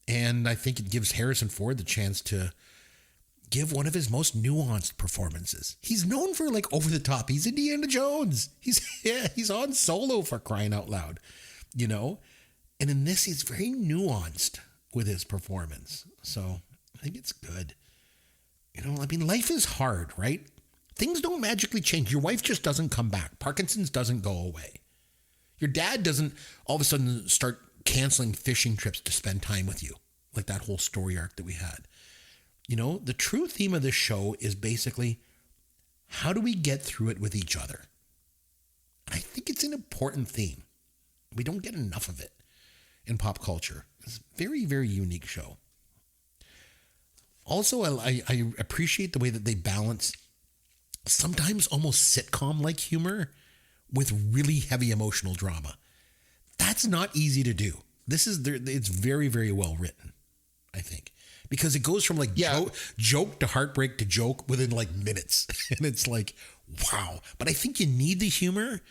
And I think it gives Harrison Ford the chance to give one of his most nuanced performances. He's known for, like, over the top. He's Indiana Jones. He's on Solo, for crying out loud, And in this, he's very nuanced with his performance. So I think it's good. Life is hard, right? Things don't magically change. Your wife just doesn't come back. Parkinson's doesn't go away. Your dad doesn't all of a sudden start canceling fishing trips to spend time with you, like that whole story arc that we had. The true theme of this show is basically, how do we get through it with each other? I think it's an important theme. We don't get enough of it in pop culture. It's a very, very unique show. Also, I appreciate the way that they balance sometimes almost sitcom-like humor with really heavy emotional drama. That's not easy to do. It's very, very well written, I think. Because it goes from like joke to heartbreak to joke within like minutes. And it's like, wow. But I think you need the humor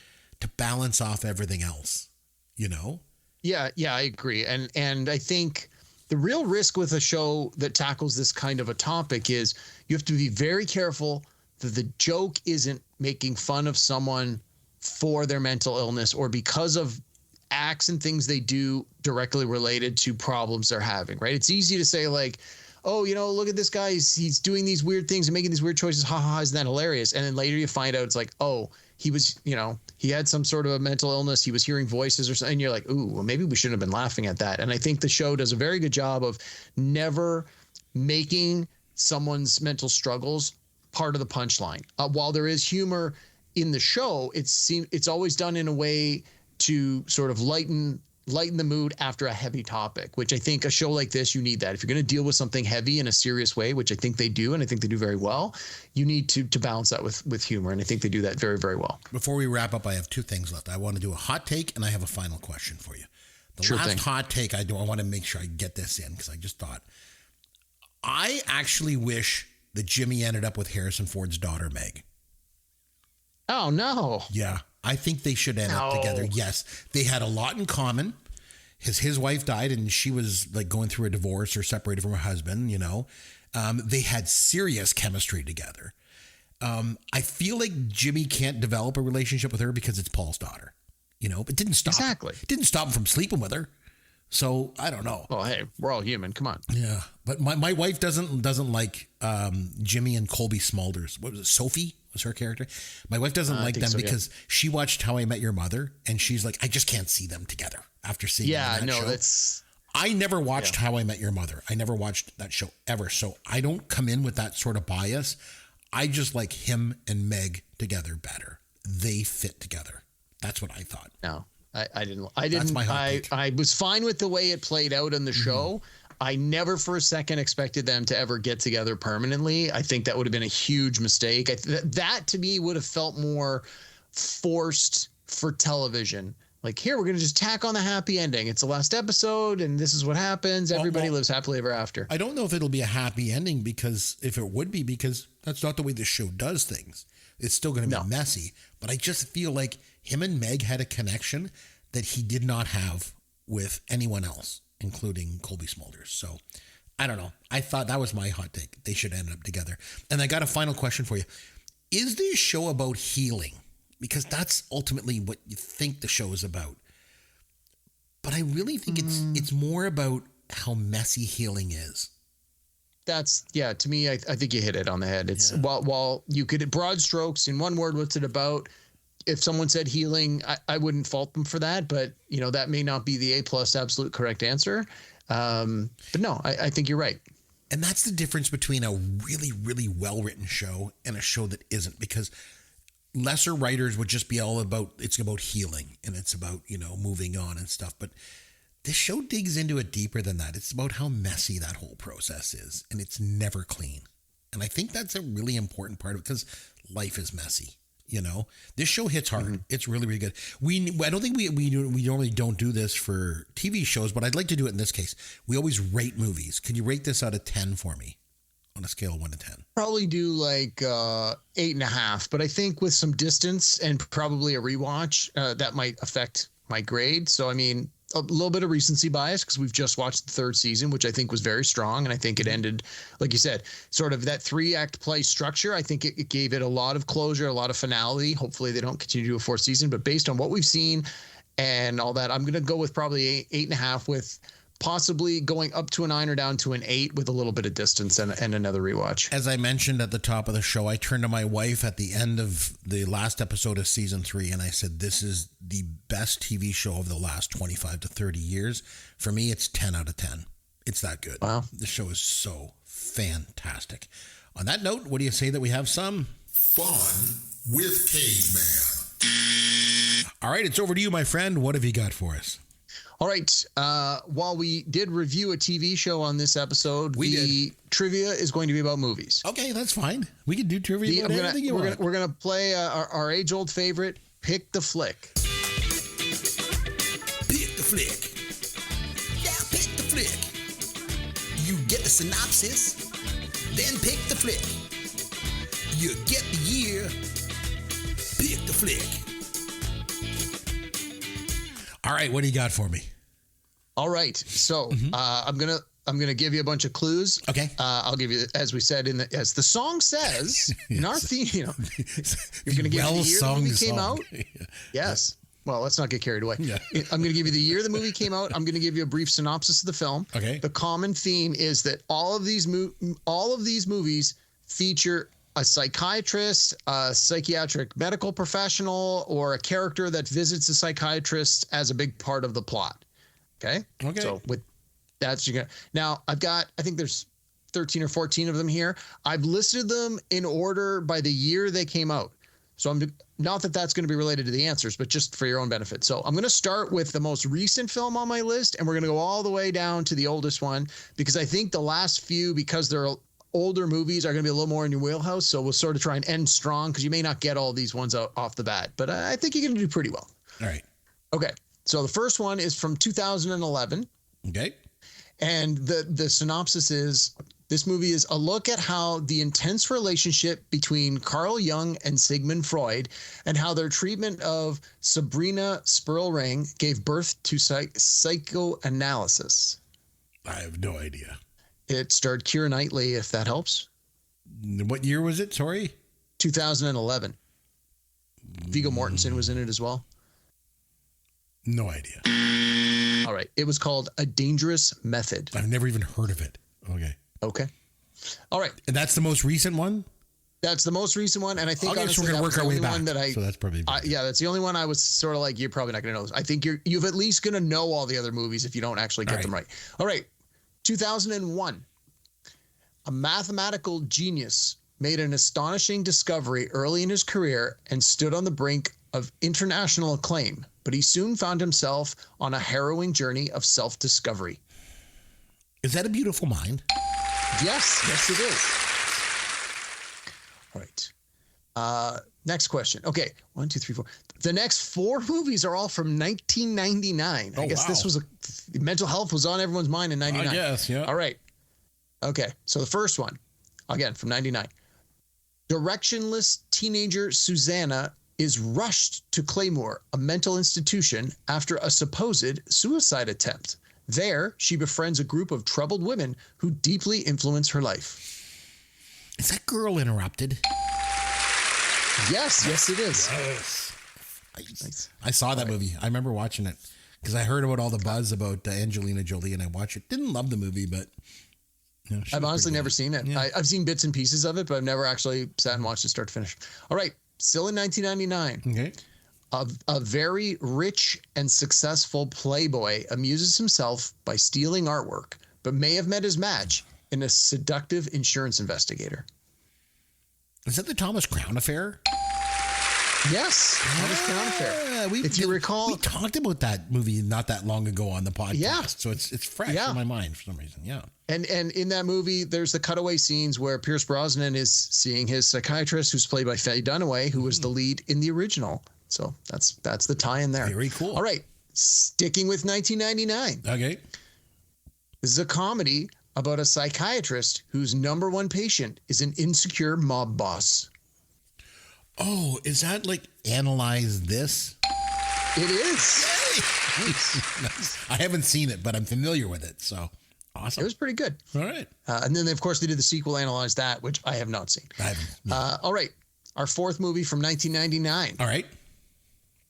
to balance off everything else, you know? Yeah, I agree. And I think the real risk with a show that tackles this kind of a topic is you have to be very careful that the joke isn't making fun of someone for their mental illness or because of acts and things they do directly related to problems they're having, right? It's easy to say like, oh, look at this guy. He's doing these weird things and making these weird choices. Ha ha, isn't that hilarious? And then later you find out it's like, oh, he was, he had some sort of a mental illness. He was hearing voices or something. And you're like, ooh, well, maybe we shouldn't have been laughing at that. And I think the show does a very good job of never making someone's mental struggles part of the punchline. While there is humor in the show, it's always done in a way to sort of lighten the mood after a heavy topic, which I think a show like this, you need that. If you're going to deal with something heavy in a serious way, which I think they do, and I think they do very well, you need to balance that with humor. And I think they do that very, very well. Before we wrap up, I have two things left. I want to do a hot take and I have a final question for you. The last hot take I want to make sure I get this in because I just thought, I actually wish that Jimmy ended up with Harrison Ford's daughter, Meg. Oh, no. Yeah. I think they should end up together. Yes. They had a lot in common. His wife died and she was like going through a divorce or separated from her husband, They had serious chemistry together. I feel like Jimmy can't develop a relationship with her because it's Paul's daughter, but didn't stop. Exactly. Didn't stop him from sleeping with her. So I don't know. Well, hey, we're all human. Come on. Yeah. But my wife doesn't like Jimmy and Colby Smulders. What was it? Sophie was her character. My wife doesn't like them because she watched How I Met Your Mother and she's like, I just can't see them together after seeing that show. I never watched How I Met Your Mother. I never watched that show ever. So I don't come in with that sort of bias. I just like him and Meg together better. They fit together. That's what I thought. No, I didn't. That's my hot take. I was fine with the way it played out in the show. I never for a second expected them to ever get together permanently. I think that would have been a huge mistake. That to me would have felt more forced for television. Like, here, we're going to just tack on the happy ending. It's the last episode, and this is what happens. Everybody lives happily ever after. I don't know if it'll be a happy ending because that's not the way this show does things. It's still going to be messy. But I just feel like him and Meg had a connection that he did not have with anyone else, including Colby Smulders. So, I don't know. I thought that was my hot take. They should end up together. And I got a final question for you. Is this show about healing? Because that's ultimately what you think the show is about. But I really think it's more about how messy healing is. To me, I think you hit it on the head. It's while you could, broad strokes, in one word, what's it about? If someone said healing, I wouldn't fault them for that, but that may not be the A+ absolute correct answer. But no, I think you're right. And that's the difference between a really, really well-written show and a show that isn't, because lesser writers would just be all about, it's about healing and it's about, moving on and stuff. But this show digs into it deeper than that. It's about how messy that whole process is, and it's never clean. And I think that's a really important part of it because life is messy. This show hits hard. Mm-hmm. It's really, really good. I don't think we normally don't do this for TV shows, but I'd like to do it in this case. We always rate movies. Can you rate this out of 10 for me on a scale of 1 to 10? Probably do like 8.5, but I think with some distance and probably a rewatch, that might affect my grade. So, I mean, a little bit of recency bias because we've just watched the third season, which I think was very strong. And I think it ended, like you said, sort of that 3-act play structure. I think it gave it a lot of closure, a lot of finality. Hopefully they don't continue to do a 4th season, but based on what we've seen and all that, I'm going to go with probably 8.5 with possibly going up to a 9 or down to an 8 with a little bit of distance and another rewatch. As I mentioned at the top of the show, I turned to my wife at the end of the last episode of season 3 and I said, this is the best TV show of the last 25 to 30 years. For me, it's 10 out of 10. It's that good. Wow. The show is so fantastic. On that note, what do you say that we have some fun with Caveman? All All right, it's over to you, my friend. What have you got for us? All right. While we did review a TV show on this episode, trivia is going to be about movies. Okay, that's fine. We can do trivia about anything you want. We're going to play our age-old favorite, Pick the Flick. Pick the flick. Yeah, pick the flick. You get the synopsis, then pick the flick. You get the year, pick the flick. All right, what do you got for me? All right, so I'm gonna give you a bunch of clues. Okay. I'll give you, as we said as the song says in our theme. You're gonna give me the year the movie came out. Yes. Well, let's not get carried away. Yeah. I'm going to give you the year the movie came out. I'm going to give you a brief synopsis of the film. Okay. The common theme is that all of these movies feature a psychiatrist, a psychiatric medical professional, or a character that visits a psychiatrist as a big part of the plot. Okay. Okay. So with that's you're gonna now I think there's 13 or 14 of them here. I've listed them in order by the year they came out. So I'm not that that's going to be related to the answers, but just for your own benefit. So I'm going to start with the most recent film on my list, and we're going to go all the way down to the oldest one, because I think the last few, because they're older movies, are going to be a little more in your wheelhouse. So we'll sort of try and end strong, because you may not get all these ones out off the bat, but I think you're going to do pretty well. All right. Okay. So the first one is from 2011. Okay. And the synopsis is, this movie is a look at how the intense relationship between Carl Jung and Sigmund Freud, and how their treatment of Sabrina Spurl-Ring gave birth to psychoanalysis. I have no idea. It starred Keira Knightley, if that helps. What year was it? Sorry? 2011. Viggo Mortensen was in it as well. No idea. All right. It was called A Dangerous Method. I've never even heard of it. Okay. All right. And that's the most recent one? That's the most recent one. And I think honestly, we're going to work our way back. So that's probably yeah, that's the only one I was sort of like, you're probably not going to know this. I think you've at least going to know all the other movies if you don't actually get them right. All right. 2001. A mathematical genius made an astonishing discovery early in his career and stood on the brink of international acclaim, but he soon found himself on a harrowing journey of self-discovery. Is that A Beautiful Mind? Yes, it is. All right. Next question. Okay, 1, 2, 3, 4. The next 4 movies are all from 1999. I guess this was mental health was on everyone's mind in 99. I guess, yeah. All right. Okay, so the first one, again, from 99. Directionless teenager Susanna is rushed to Claymore, a mental institution, after a supposed suicide attempt. There, she befriends a group of troubled women who deeply influence her life. Is that Girl Interrupted? Yes, it is. Yes. Nice. I saw that movie. I remember watching it because I heard about all the buzz about Angelina Jolie, and I watched it. Didn't love the movie, but I've honestly never seen it. Yeah. I've seen bits and pieces of it, but I've never actually sat and watched it start to finish. All right, still in 1999. Okay. A very rich and successful playboy amuses himself by stealing artwork, but may have met his match in a seductive insurance investigator. Is that the Thomas Crown Affair? Yes, Thomas Crown Affair. If you recall, we talked about that movie not that long ago on the podcast. Yeah. So it's fresh in my mind for some reason. Yeah. And in that movie, there's the cutaway scenes where Pierce Brosnan is seeing his psychiatrist, who's played by Faye Dunaway, who was the lead in the original. So that's the tie-in there. Very cool. All right, sticking with 1999. Okay. This is a comedy about a psychiatrist whose number one patient is an insecure mob boss. Oh, is that like Analyze This? It is. Yay! Nice. I haven't seen it, but I'm familiar with it. So awesome. It was pretty good. All right. And then, of course, they did the sequel, Analyze That, which I have not seen. I haven't. No. All right. Our fourth movie from 1999. All right.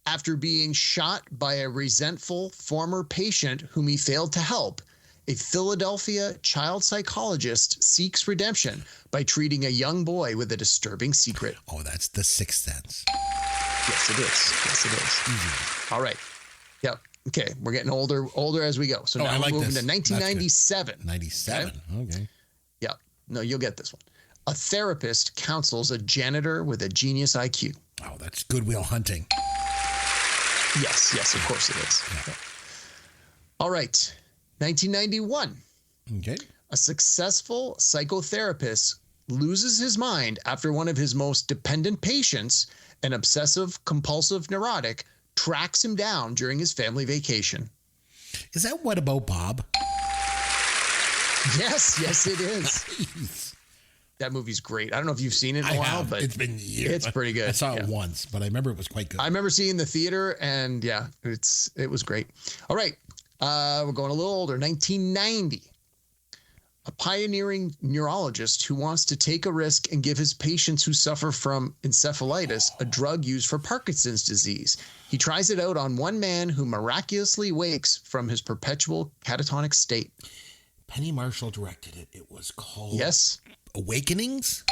After being shot by a resentful former patient whom he failed to help, a Philadelphia child psychologist seeks redemption by treating a young boy with a disturbing secret. Oh, that's The Sixth Sense. Yes, it is. Easy. All right. Yep. Okay. We're getting older as we go. So now we're moving to 1997. 97. Okay. Yeah. No, you'll get this one. A therapist counsels a janitor with a genius IQ. Oh, that's Good Will Hunting. Yes, of course it is. Yeah. All right. 1991. Okay. A successful psychotherapist loses his mind after one of his most dependent patients, an obsessive compulsive neurotic, tracks him down during his family vacation. Is that What About Bob? Yes, it is. That movie's great. I don't know if you've seen it in a while, but it's been years. It's pretty good. I saw it once, but I remember it was quite good. I remember seeing the theater, and yeah, it was great. All right, we're going a little older. 1990. A pioneering neurologist who wants to take a risk and give his patients who suffer from encephalitis a drug used for Parkinson's disease. He tries it out on one man who miraculously wakes from his perpetual catatonic state. Penny Marshall directed it. It was called Awakenings?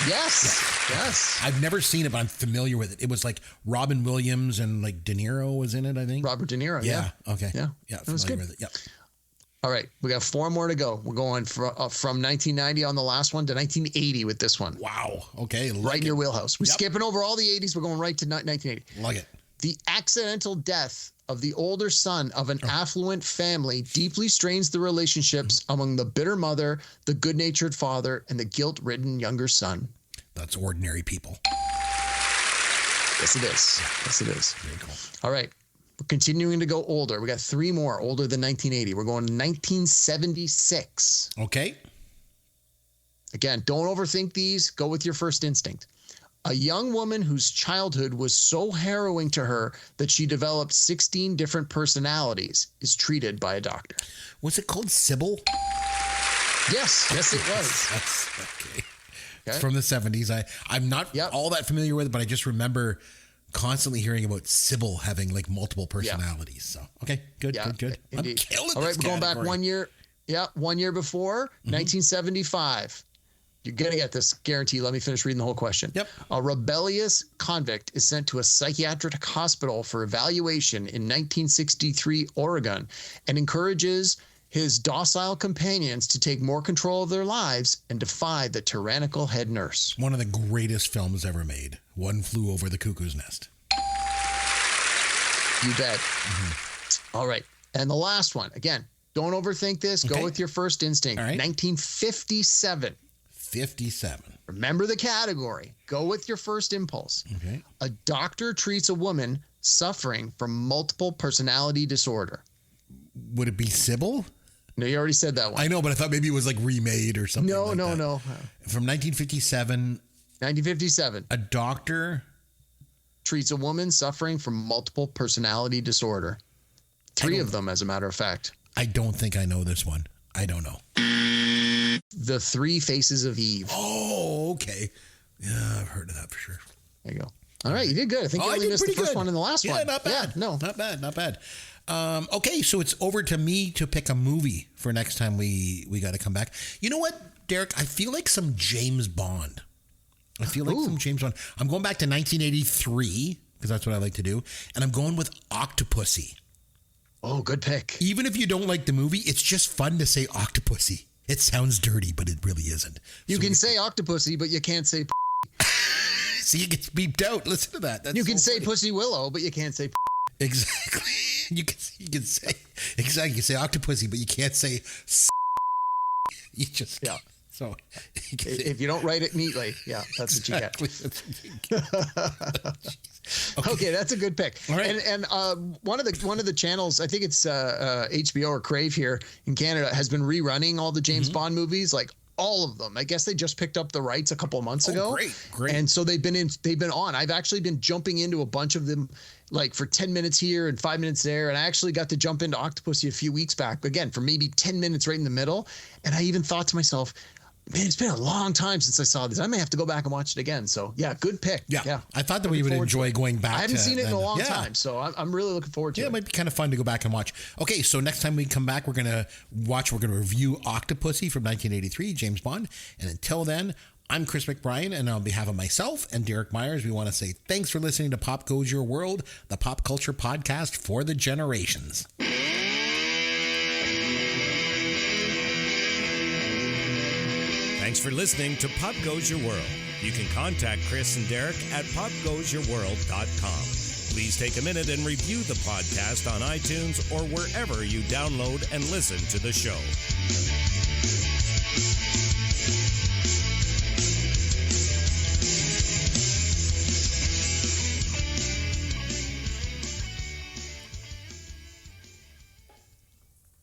Yes. I've never seen it, but I'm familiar with it. It was like Robin Williams and like De Niro was in it, I think. Robert De Niro, yeah. Okay. Yeah, it was good. With it. Yep. All right, we got 4 more to go. We're going from 1990 on the last one to 1980 with this one. Wow. Okay. Right in your wheelhouse. We're skipping over all the 80s. We're going right to 1980. Like it. The accidental death of the older son of an affluent family deeply strains the relationships among the bitter mother, the good-natured father, and the guilt-ridden younger son. That's Ordinary People. Yes, it is. Yes, it is. Very cool. All right. We're continuing to go older. We got 3 more older than 1980. We're going to 1976. Okay. Again, don't overthink these. Go with your first instinct. A young woman whose childhood was so harrowing to her that she developed 16 different personalities is treated by a doctor. Was it called Sybil? Yes, it was. Okay. It's from the 70s. I'm not all that familiar with it, but I just remember constantly hearing about Sybil having like multiple personalities. So, okay, good. Indeed. I'm killing All right, this we're going back category. 1 year. Yeah, 1 year before, 1975. You're going to get this, guarantee. Let me finish reading the whole question. Yep. A rebellious convict is sent to a psychiatric hospital for evaluation in 1963 Oregon and encourages his docile companions to take more control of their lives and defy the tyrannical head nurse. One of the greatest films ever made. One Flew Over the Cuckoo's Nest. You bet. All right. And the last one. Again, don't overthink this. Okay. Go with your first instinct. All right. 1957. 57. Remember the category. Go with your first impulse. Okay. A doctor treats a woman suffering from multiple personality disorder. Would it be Sybil? No, you already said that one. I know, but I thought maybe it was like remade or something. No. From 1957. 1957. A doctor treats a woman suffering from multiple personality disorder. 3 of them, as a matter of fact. I don't think I know this one. I don't know. The 3 Faces of Eve. Oh, okay. Yeah, I've heard of that for sure. There you go. All right, you did good. I think you only missed the first one and the last one. Yeah, not bad. Yeah, no. Not bad. Okay, so it's over to me to pick a movie for next time we got to come back. You know what, Derek? I feel like some James Bond. Some James Bond. I'm going back to 1983 because that's what I like to do. And I'm going with Octopussy. Oh, good pick. Even if you don't like the movie, it's just fun to say Octopussy. It sounds dirty, but it really isn't. You can say Octopussy, but you can't say See, it gets beeped out. Listen to that. That's you can so say funny. Pussy Willow, but you can't say Exactly. You can say exactly. You can say Octopussy, but you can't say. You just So you if you don't write it neatly, that's exactly. what you get. Okay, that's a good pick. All right. And one of the channels, I think it's HBO or Crave here in Canada, has been rerunning all the James Bond movies, like all of them. I guess they just picked up the rights a couple of months ago. Great. And so they've been on. I've actually been jumping into a bunch of them, like for 10 minutes here and 5 minutes there. And I actually got to jump into Octopussy a few weeks back, again, for maybe 10 minutes right in the middle. And I even thought to myself, man, it's been a long time since I saw this. I may have to go back and watch it again. So, yeah, good pick. Yeah. I thought that we would enjoy going back. I haven't seen it in a long time, so I'm really looking forward to it. Yeah, it might be kind of fun to go back and watch. Okay, so next time we come back, we're going to review Octopussy from 1983, James Bond. And until then, I'm Chris McBrien, and on behalf of myself and Derek Myers, we want to say thanks for listening to Pop Goes Your World, the pop culture podcast for the generations. Thanks for listening to Pop Goes Your World. You can contact Chris and Derek at popgoesyourworld.com. Please take a minute and review the podcast on iTunes or wherever you download and listen to the show.